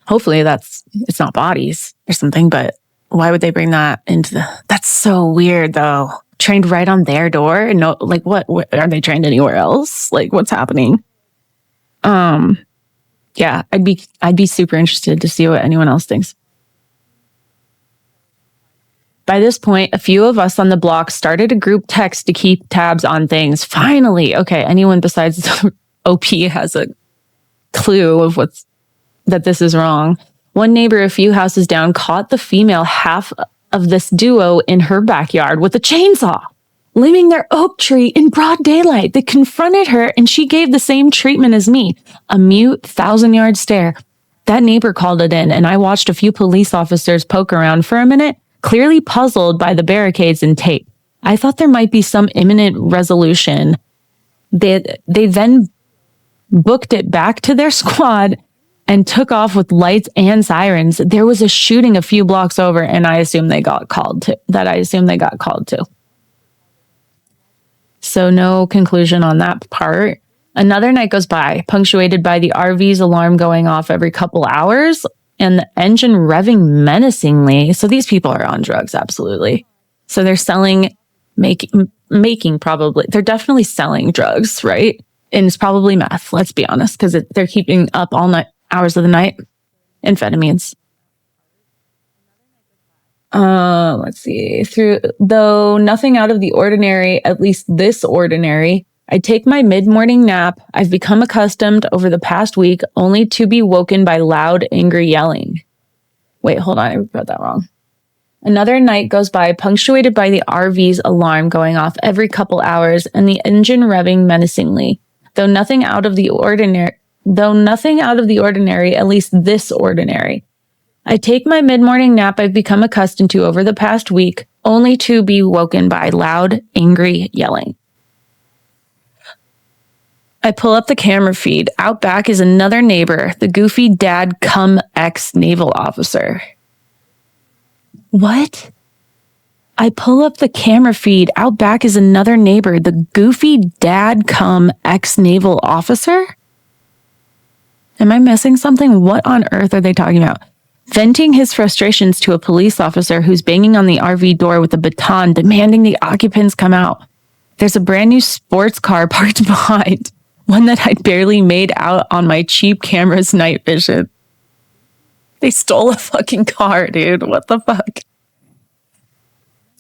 Hopefully it's not bodies or something, but why would they bring that into that's so weird though. Trained right on their door and no, like what are they trained anywhere else? Like what's happening? Yeah, I'd be super interested to see what anyone else thinks. By this point, a few of us on the block started a group text to keep tabs on things. Finally, okay, anyone besides OP has a clue of that this is wrong. One neighbor a few houses down caught the female half of this duo in her backyard with a chainsaw, limbing their oak tree in broad daylight. They confronted her and she gave the same treatment as me, a mute 1,000-yard stare. That neighbor called it in and I watched a few police officers poke around for a minute, clearly puzzled by the barricades and tape. I thought there might be some imminent resolution. They then booked it back to their squad and took off with lights and sirens. There was a shooting a few blocks over, and I assume they got called to. So no conclusion on that part. Another night goes by, punctuated by the RV's alarm going off every couple hours and the engine revving menacingly. So these people are on drugs, absolutely. So they're making probably, they're definitely selling drugs, right? And it's probably meth, let's be honest, because they're keeping up all night, hours of the night. Amphetamines. Let's see. Though nothing out of the ordinary, at least this ordinary, I take my mid-morning nap. I've become accustomed over the past week only to be woken by loud, angry yelling. Wait, hold on. I read that wrong. Another night goes by, punctuated by the RV's alarm going off every couple hours and the engine revving menacingly. Though nothing out of the ordinary, at least this ordinary. I take my mid-morning nap I've become accustomed to over the past week, only to be woken by loud, angry yelling. I pull up the camera feed. Out back is another neighbor, the goofy dad cum ex-naval officer. What? I pull up the camera feed. Out back is another neighbor, the goofy dad cum ex-naval officer? Am I missing something? What on earth are they talking about? Venting his frustrations to a police officer who's banging on the RV door with a baton, demanding the occupants come out. There's a brand new sports car parked behind, one that I'd barely made out on my cheap camera's night vision. They stole a fucking car, dude. What the fuck?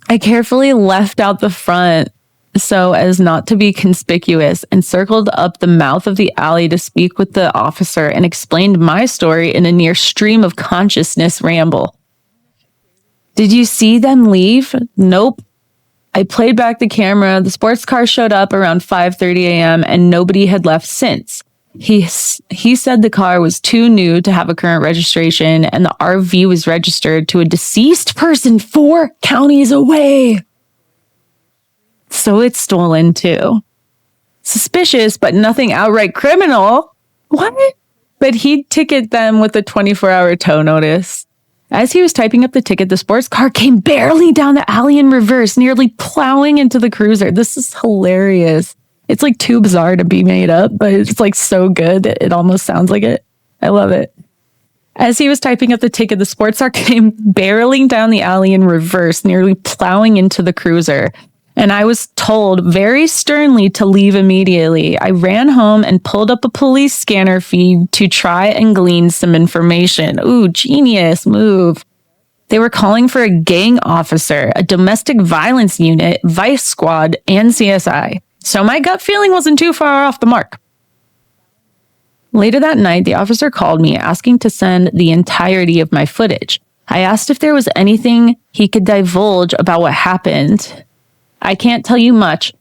I carefully left out the front so as not to be conspicuous and circled up the mouth of the alley to speak with the officer and explained my story in a near stream of consciousness ramble. Did you see them leave? Nope. I played back the camera. The sports car showed up around 5:30 a.m. and nobody had left since. He said the car was too new to have a current registration and the RV was registered to a deceased person 4 counties away. So it's stolen too. Suspicious, but nothing outright criminal. What? But he'd ticket them with a 24-hour tow notice. As he was typing up the ticket, the sports car came barely down the alley in reverse, nearly plowing into the cruiser. This is hilarious. It's like too bizarre to be made up, but it's like so good. It almost sounds like it. I love it. As he was typing up the ticket, the sports car came barreling down the alley in reverse, nearly plowing into the cruiser. And I was told very sternly to leave immediately. I ran home and pulled up a police scanner feed to try and glean some information. Ooh, genius move. They were calling for a gang officer, a domestic violence unit, vice squad, and CSI. So my gut feeling wasn't too far off the mark. Later that night, the officer called me asking to send the entirety of my footage. I asked if there was anything he could divulge about what happened. I can't tell you much,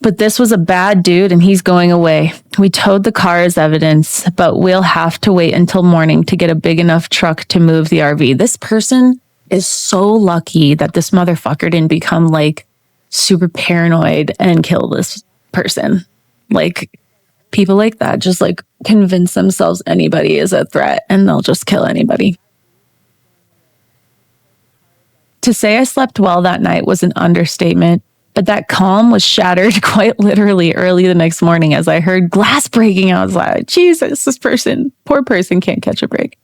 but this was a bad dude and he's going away. We towed the car as evidence, but we'll have to wait until morning to get a big enough truck to move the RV. This person is so lucky that this motherfucker didn't become like super paranoid and kill this person. Like people like that just like convince themselves anybody is a threat and they'll just kill anybody. To say I slept well that night was an understatement, but that calm was shattered quite literally early the next morning as I heard glass breaking outside. Jesus, this poor person can't catch a break.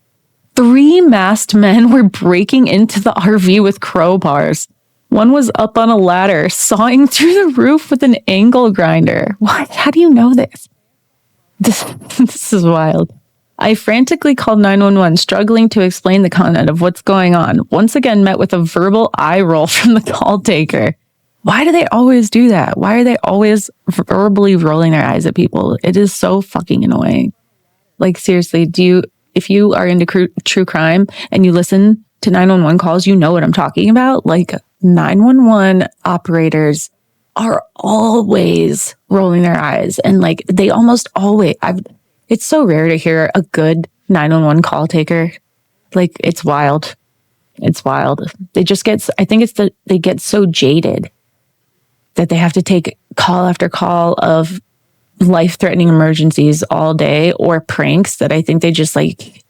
3 masked men were breaking into the RV with crowbars. One was up on a ladder, sawing through the roof with an angle grinder. What? How do you know this? This is wild. I frantically called 911, struggling to explain the content of what's going on. Once again, met with a verbal eye roll from the call taker. Why do they always do that? Why are they always verbally rolling their eyes at people? It is so fucking annoying. Like, seriously, if you are into true crime and you listen to 911 calls, you know what I'm talking about. Like, 911 operators are always rolling their eyes. And like, they almost always, it's so rare to hear a good 911 call taker. Like, it's wild. It's wild. They just they get so jaded that they have to take call after call of life-threatening emergencies all day or pranks that I think they just like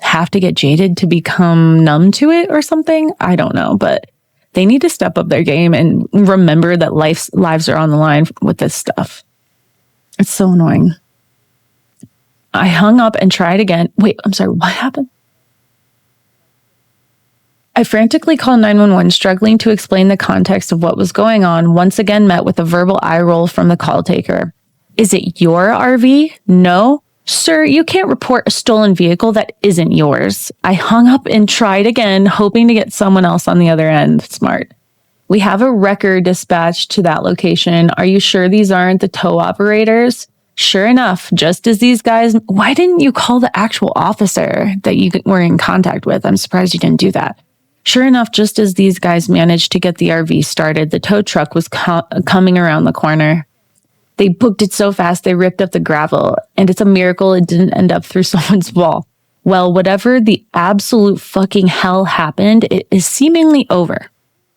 have to get jaded to become numb to it or something. I don't know, but they need to step up their game and remember that lives are on the line with this stuff. It's so annoying. I hung up and tried again. Wait, I'm sorry. What happened? I frantically called 911, struggling to explain the context of what was going on. Once again, met with a verbal eye roll from the call taker. Is it your RV? No. Sir, you can't report a stolen vehicle that isn't yours. I hung up and tried again, hoping to get someone else on the other end. Smart. We have a wrecker dispatched to that location. Are you sure these aren't the tow operators? Sure enough, just as these guys... Why didn't you call the actual officer that you were in contact with? I'm surprised you didn't do that. Sure enough, just as these guys managed to get the RV started, the tow truck was coming around the corner. They booked it so fast they ripped up the gravel, and it's a miracle it didn't end up through someone's wall. Well, whatever the absolute fucking hell happened, it is seemingly over.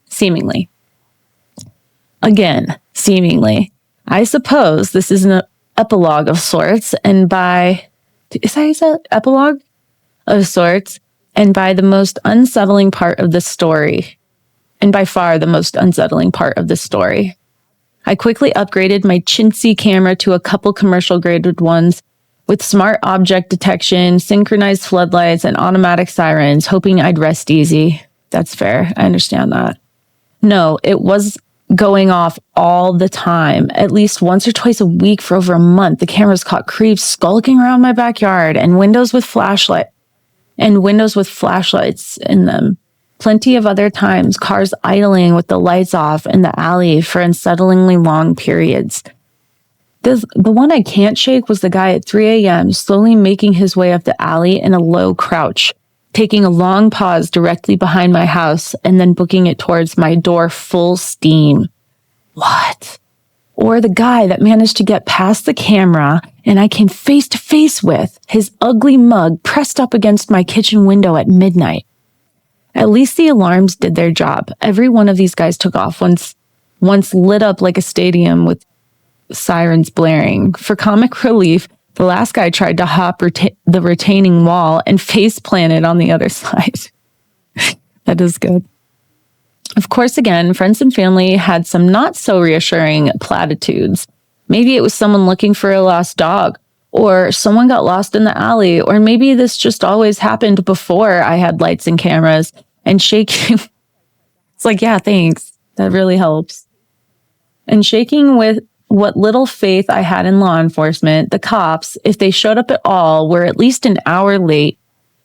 Seemingly. Again, seemingly. I suppose this is an epilogue of sorts, and by... Is that how you say it? Epilogue? Of sorts, and by the most unsettling part of the story. And by far the most unsettling part of the story. I quickly upgraded my chintzy camera to a couple commercial graded ones, with smart object detection, synchronized floodlights, and automatic sirens, hoping I'd rest easy. That's fair. I understand that. No, it was going off all the time, at least once or twice a week for over a month. The cameras caught creeps skulking around my backyard and windows with flashlights in them. Plenty of other times, cars idling with the lights off in the alley for unsettlingly long periods. The one I can't shake was the guy at 3 a.m. slowly making his way up the alley in a low crouch, taking a long pause directly behind my house and then booking it towards my door full steam. What? Or the guy that managed to get past the camera and I came face to face with, his ugly mug pressed up against my kitchen window at midnight. At least the alarms did their job. Every one of these guys took off once lit up like a stadium with sirens blaring. For comic relief, the last guy tried to hop the retaining wall and face planted on the other side. That is good. Of course, again, friends and family had some not so reassuring platitudes. Maybe it was someone looking for a lost dog, or someone got lost in the alley, or maybe this just always happened before I had lights and cameras. And shaking, it's like, yeah, thanks. That really helps. And shaking with what little faith I had in law enforcement, the cops, if they showed up at all, were at least an hour late.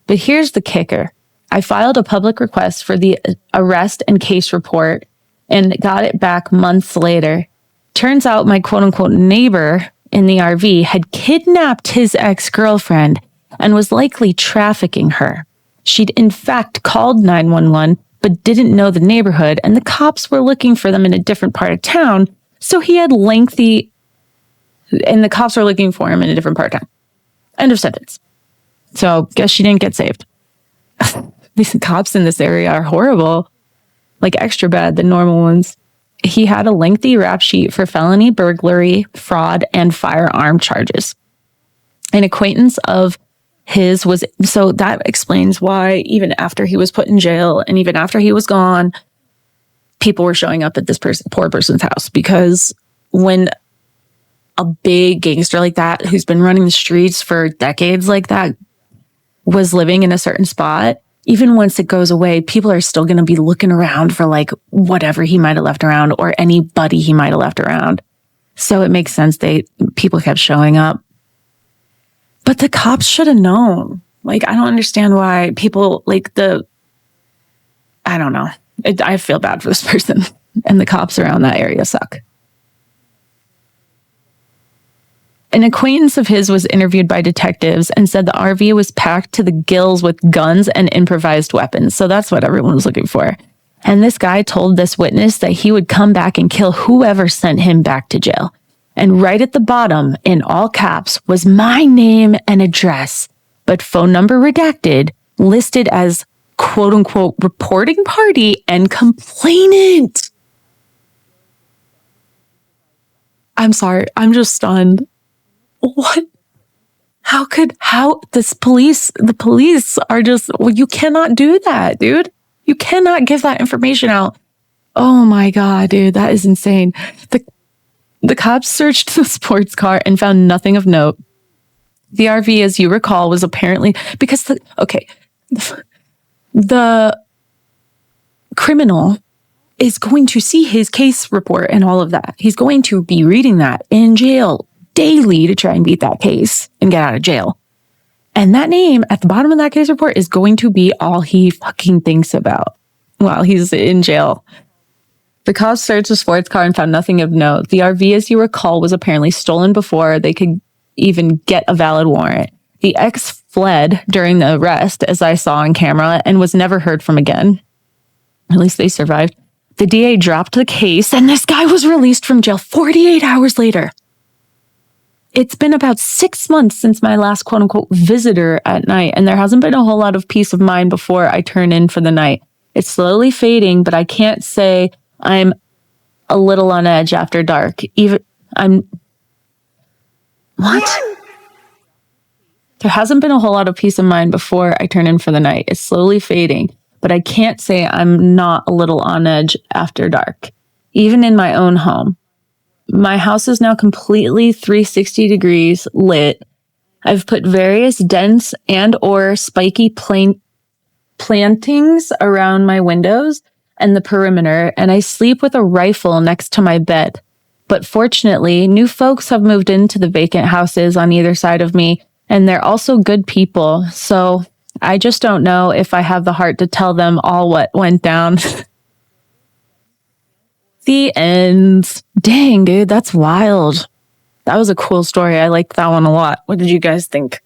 But here's the kicker. I filed a public request for the arrest and case report and got it back months later. Turns out my quote-unquote neighbor in the RV had kidnapped his ex-girlfriend and was likely trafficking her. She'd in fact called 911, but didn't know the neighborhood, and the cops were looking for them in a different part of town. So the cops were looking for him in a different part of town. End of sentence. So guess she didn't get saved. These cops in this area are horrible. Like extra bad than normal ones. He had a lengthy rap sheet for felony burglary, fraud, and firearm charges. An acquaintance of his was, so that explains why even after he was put in jail and even after he was gone, people were showing up at this poor person's house, because when a big gangster like that, who's been running the streets for decades like that, was living in a certain spot, even once it goes away, people are still going to be looking around for like whatever he might have left around or anybody he might have left around. So it makes sense people kept showing up. But the cops should have known. Like, I don't understand why people I don't know. I feel bad for this person, and the cops around that area suck. An acquaintance of his was interviewed by detectives and said the RV was packed to the gills with guns and improvised weapons. So that's what everyone was looking for. And this guy told this witness that he would come back and kill whoever sent him back to jail. And right at the bottom, in all caps, was my name and address, but phone number redacted, listed as quote unquote reporting party and complainant. I'm sorry. I'm just stunned. What? The police are just, well, you cannot do that, dude. You cannot give that information out. Oh my God, dude, that is insane. The cops searched the sports car and found nothing of note. The RV, as you recall, was apparently, because the criminal is going to see his case report and all of that. He's going to be reading that in jail daily to try and beat that case and get out of jail. And that name at the bottom of that case report is going to be all he fucking thinks about while he's in jail. The cops searched the sports car and found nothing of note. The RV, as you recall, was apparently stolen before they could even get a valid warrant. The ex fled during the arrest, as I saw on camera, and was never heard from again. At least they survived. The DA dropped the case, and this guy was released from jail 48 hours later. It's been about 6 months since my last quote-unquote visitor at night, and there hasn't been a whole lot of peace of mind before I turn in for the night. It's slowly fading, but I can't say I'm a little on edge after dark. What? There hasn't been a whole lot of peace of mind before I turn in for the night. It's slowly fading, but I can't say I'm not a little on edge after dark, even in my own home. My house is now completely 360 degrees lit. I've put various dense and or spiky plantings around my windows and the perimeter, and I sleep with a rifle next to my bed. But fortunately, new folks have moved into the vacant houses on either side of me, and they're also good people, so I just don't know if I have the heart to tell them all what went down. The end. Dang, dude, that's wild. That was a cool story. I liked that one a lot. What did you guys think?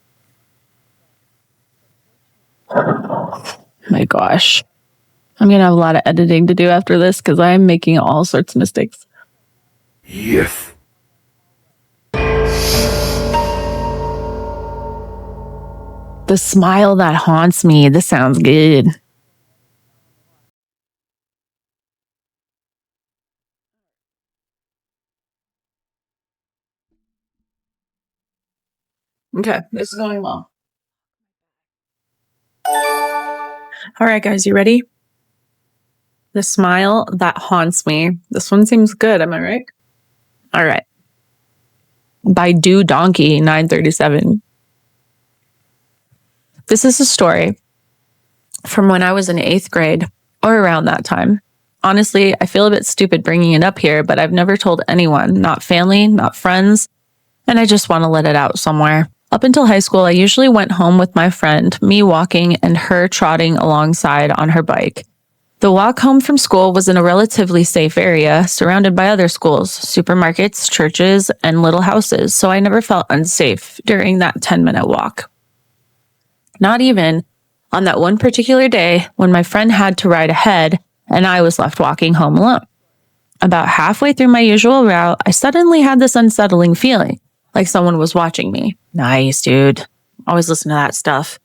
My gosh. I'm going to have a lot of editing to do after this because I'm making all sorts of mistakes. Yes. The smile that haunts me. This sounds good. Okay, this is going well. All right, guys, you ready? The smile that haunts me. This one seems good, am I right? All right. By Do Donkey 937. This is a story from when I was in 8th grade or around that time. Honestly, I feel a bit stupid bringing it up here, but I've never told anyone, not family, not friends, and I just want to let it out somewhere. Up until high school, I usually went home with my friend, me walking and her trotting alongside on her bike. The walk home from school was in a relatively safe area, surrounded by other schools, supermarkets, churches, and little houses, so I never felt unsafe during that 10-minute walk. Not even on that one particular day when my friend had to ride ahead and I was left walking home alone. About halfway through my usual route, I suddenly had this unsettling feeling, like someone was watching me. Nice, dude. Always listen to that stuff.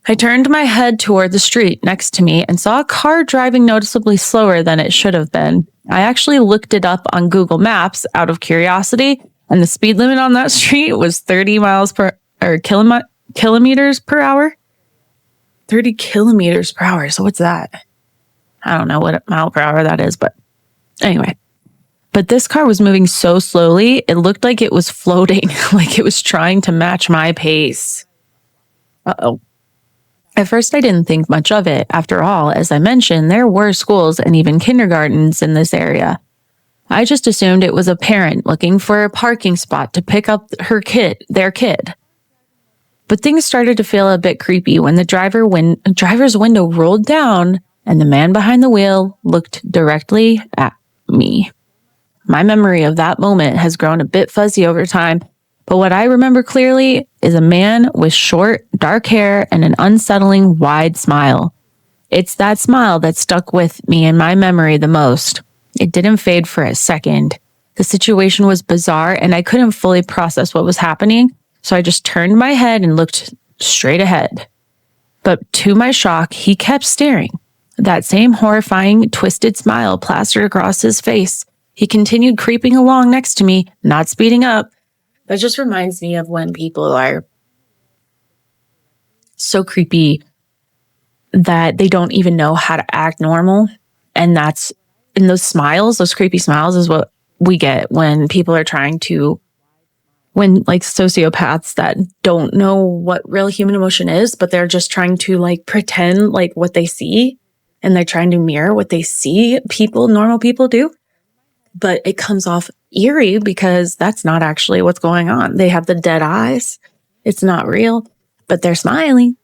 I turned my head toward the street next to me and saw a car driving noticeably slower than it should have been. I actually looked it up on Google Maps out of curiosity, and the speed limit on that street was 30 kilometers per hour. 30 kilometers per hour. So what's that? I don't know what mile per hour that is, but anyway. But this car was moving so slowly, it looked like it was floating, like it was trying to match my pace. Uh-oh. At first, I didn't think much of it. After all, as I mentioned, there were schools and even kindergartens in this area. I just assumed it was a parent looking for a parking spot to pick up their kid. But things started to feel a bit creepy when the driver's window rolled down and the man behind the wheel looked directly at me. My memory of that moment has grown a bit fuzzy over time, but what I remember clearly is a man with short, dark hair and an unsettling, wide smile. It's that smile that stuck with me in my memory the most. It didn't fade for a second. The situation was bizarre and I couldn't fully process what was happening, so I just turned my head and looked straight ahead. But to my shock, he kept staring. That same horrifying, twisted smile plastered across his face. He continued creeping along next to me, not speeding up. That just reminds me of when people are so creepy that they don't even know how to act normal. And those creepy smiles is what we get when people are when like sociopaths that don't know what real human emotion is, but they're just trying to like pretend like what they see, and they're trying to mirror what they see normal people do. But it comes off eerie because that's not actually what's going on. They have the dead eyes. It's not real, but they're smiling.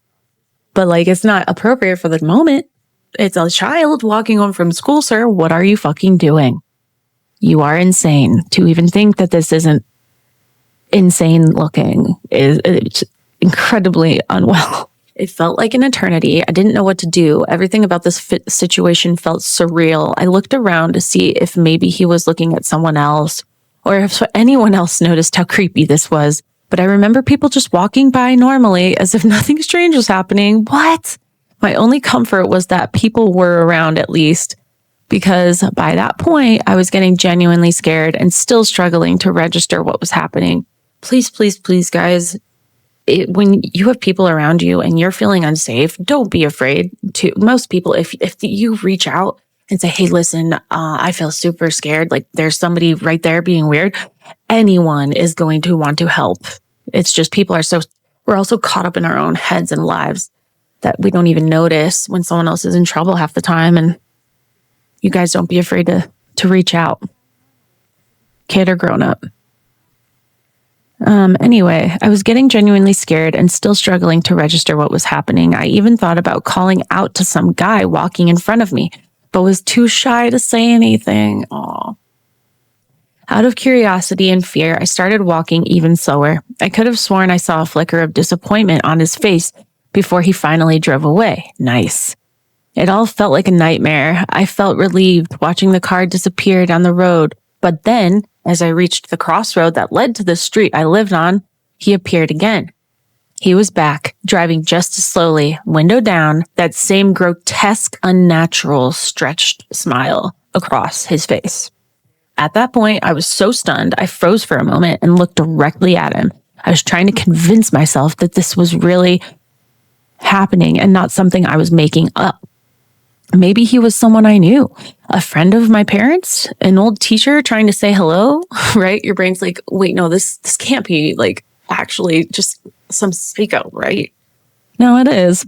But like, it's not appropriate for the moment. It's a child walking home from school, sir. What are you fucking doing? You are insane. To even think that this isn't insane looking it's incredibly unwell. It felt like an eternity. I didn't know what to do. Everything about this situation felt surreal. I looked around to see if maybe he was looking at someone else or if anyone else noticed how creepy this was. But I remember people just walking by normally as if nothing strange was happening. What? My only comfort was that people were around at least, because by that point, I was getting genuinely scared and still struggling to register what was happening. Please, please, please, guys. When you have people around you and you're feeling unsafe, don't be afraid to. Most people, if you reach out and say, hey, listen, I feel super scared, like there's somebody right there being weird, anyone is going to want to help. It's just we're also caught up in our own heads and lives that we don't even notice when someone else is in trouble half the time. And you guys don't be afraid to reach out, kid or grown up. Anyway, I was getting genuinely scared and still struggling to register what was happening. I even thought about calling out to some guy walking in front of me, but was too shy to say anything. Aw. Out of curiosity and fear, I started walking even slower. I could have sworn I saw a flicker of disappointment on his face before he finally drove away. Nice. It all felt like a nightmare. I felt relieved watching the car disappear down the road. But then, as I reached the crossroad that led to the street I lived on, he appeared again. He was back, driving just as slowly, window down, that same grotesque, unnatural, stretched smile across his face. At that point, I was so stunned, I froze for a moment and looked directly at him. I was trying to convince myself that this was really happening and not something I was making up. Maybe he was someone I knew, a friend of my parents, an old teacher trying to say hello, right? Your brain's like, wait, no, this can't be like actually just some psycho, right? No, it is.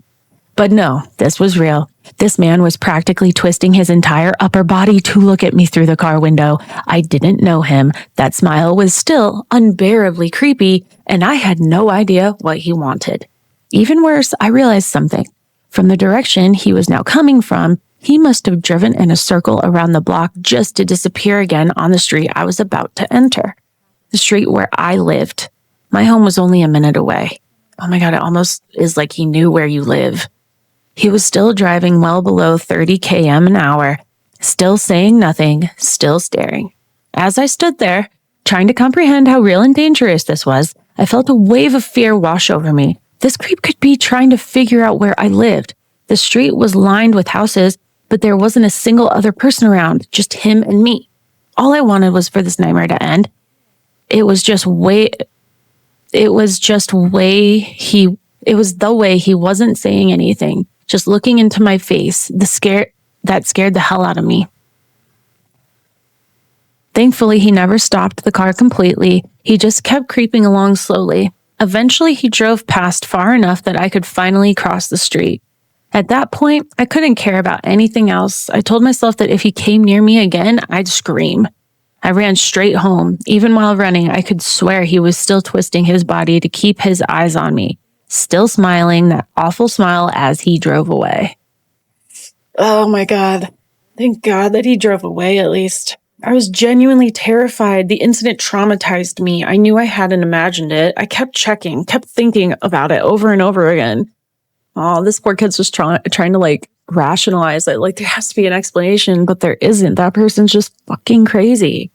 But no, this was real. This man was practically twisting his entire upper body to look at me through the car window. I didn't know him. That smile was still unbearably creepy, and I had no idea what he wanted. Even worse, I realized something. From the direction he was now coming from, he must have driven in a circle around the block just to disappear again on the street I was about to enter. The street where I lived. My home was only a minute away. Oh my God, it almost is like he knew where you live. He was still driving well below 30 km an hour, still saying nothing, still staring. As I stood there, trying to comprehend how real and dangerous this was, I felt a wave of fear wash over me. This creep could be trying to figure out where I lived. The street was lined with houses, but there wasn't a single other person around, just him and me. All I wanted was for this nightmare to end. It was the way he wasn't saying anything, just looking into my face, that scared the hell out of me. Thankfully, he never stopped the car completely. He just kept creeping along slowly. Eventually, he drove past far enough that I could finally cross the street. At that point, I couldn't care about anything else. I told myself that if he came near me again, I'd scream. I ran straight home. Even while running, I could swear he was still twisting his body to keep his eyes on me, still smiling that awful smile as he drove away. Oh my God. Thank God that he drove away at least. I was genuinely terrified. The incident traumatized me. I knew I hadn't imagined it. I kept checking, kept thinking about it over and over again. Oh, this poor kid's just trying to like rationalize it. Like there has to be an explanation, but there isn't. That person's just fucking crazy.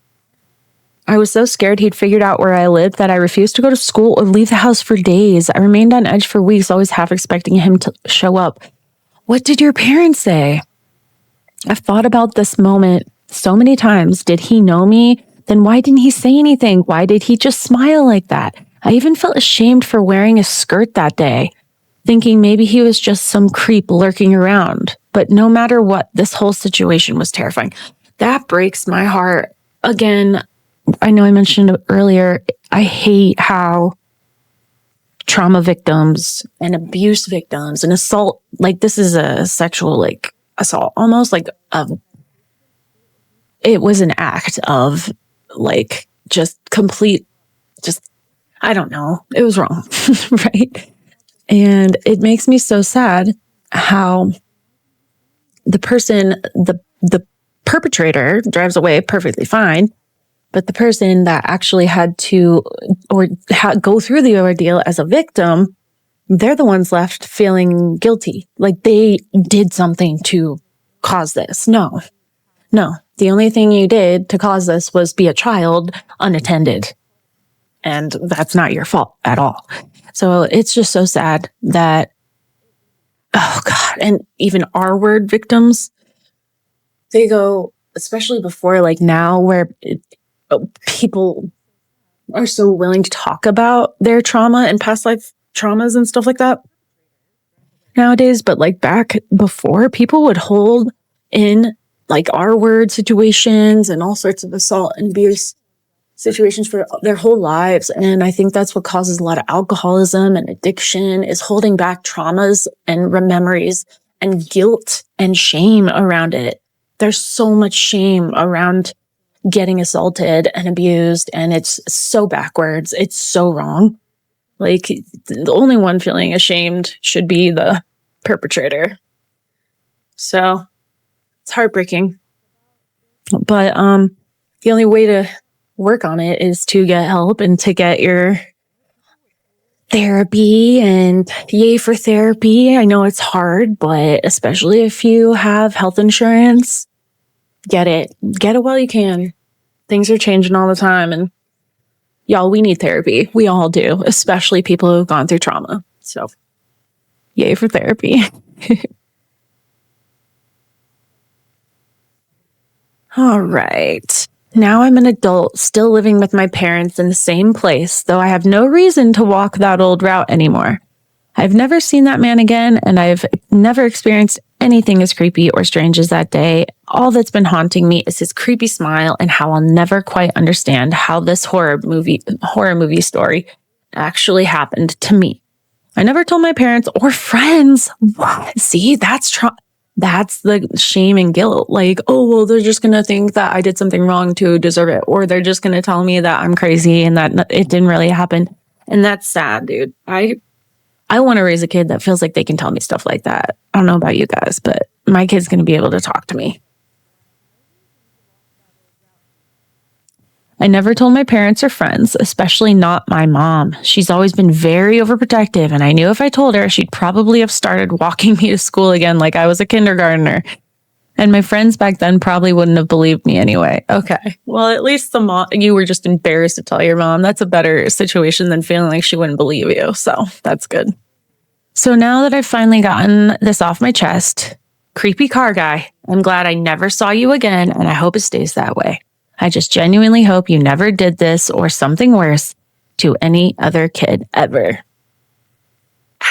I was so scared he'd figured out where I lived that I refused to go to school or leave the house for days. I remained on edge for weeks, always half expecting him to show up. What did your parents say? I've thought about this moment so many times. Did he know me? Then why didn't he say anything? Why did he just smile like that? I even felt ashamed for wearing a skirt that day, thinking maybe he was just some creep lurking around. But no matter what, this whole situation was terrifying. That breaks my heart. Again, I know I mentioned earlier, I hate how trauma victims and abuse victims and assault, like this is a sexual like assault, almost like it was an act of like I don't know. It was wrong, right? And it makes me so sad how the perpetrator drives away perfectly fine, but the person that actually had to go through the ordeal as a victim, they're the ones left feeling guilty. Like they did something to cause this. No. The only thing you did to cause this was be a child unattended. And that's not your fault at all. So it's just so sad that, oh God, and even R-word victims, they go, especially before like now where people are so willing to talk about their trauma and past life traumas and stuff like that nowadays. But like back before, people would hold in like R-word situations and all sorts of assault and abuse situations for their whole lives. And I think that's what causes a lot of alcoholism and addiction, is holding back traumas and memories and guilt and shame around it. There's so much shame around getting assaulted and abused, and it's so backwards. It's so wrong. Like, the only one feeling ashamed should be the perpetrator. So it's heartbreaking. But the only way to work on it is to get help and to get your therapy, and yay for therapy. I know it's hard, but especially if you have health insurance, get it while you can. Things are changing all the time, and y'all, we need therapy. We all do, especially people who've gone through trauma. So yay for therapy. All right. Now I'm an adult, still living with my parents in the same place, though I have no reason to walk that old route anymore. I've never seen that man again, and I've never experienced anything as creepy or strange as that day. All that's been haunting me is his creepy smile and how I'll never quite understand how this horror movie story actually happened to me. I never told my parents or friends. What? See, that's the shame and guilt. Like, oh, well, they're just going to think that I did something wrong to deserve it. Or they're just going to tell me that I'm crazy and that it didn't really happen. And that's sad, dude. I want to raise a kid that feels like they can tell me stuff like that. I don't know about you guys, but my kid's going to be able to talk to me. I never told my parents or friends, especially not my mom. She's always been very overprotective, and I knew if I told her, she'd probably have started walking me to school again like I was a kindergartner. And my friends back then probably wouldn't have believed me anyway. Okay. Well, at least you were just embarrassed to tell your mom. That's a better situation than feeling like she wouldn't believe you. So that's good. So now that I've finally gotten this off my chest, creepy car guy, I'm glad I never saw you again, and I hope it stays that way. I just genuinely hope you never did this or something worse to any other kid ever.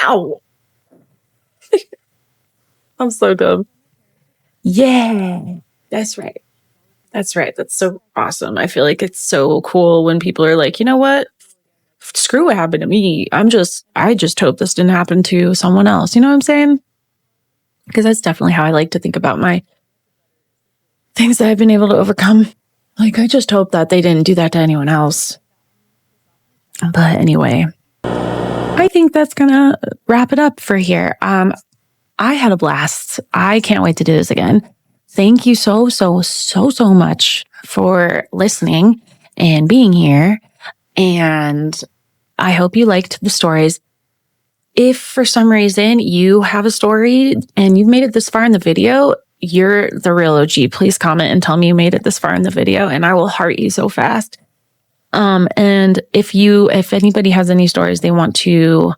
Ow. I'm so dumb. Yeah, that's right. That's right. That's so awesome. I feel like it's so cool when people are like, you know what? Screw what happened to me. I just hope this didn't happen to someone else. You know what I'm saying? Because that's definitely how I like to think about my things that I've been able to overcome. Like, I just hope that they didn't do that to anyone else. But anyway, I think that's gonna wrap it up for here. I had a blast. I can't wait to do this again. Thank you so much for listening and being here. And I hope you liked the stories. If for some reason you have a story and you've made it this far in the video, you're the real OG. Please comment and tell me you made it this far in the video, and I will heart you so fast. And if anybody has any stories they want to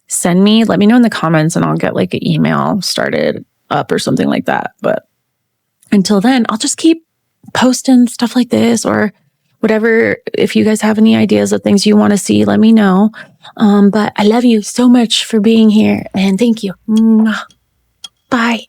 send me, let me know in the comments and I'll get like an email started up or something like that. But until then, I'll just keep posting stuff like this or whatever. If you guys have any ideas of things you want to see, let me know. But I love you so much for being here, and thank you. Bye.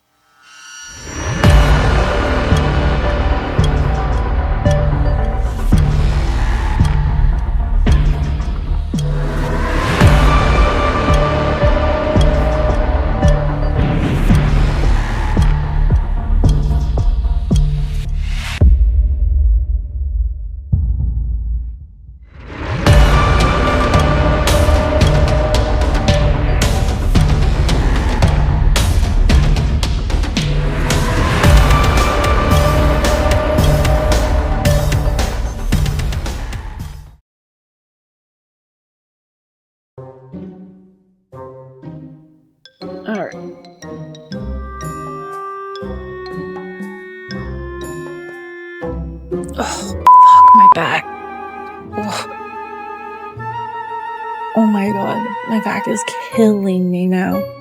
All right. Oh, fuck my back. Oh my God. My back is killing me now.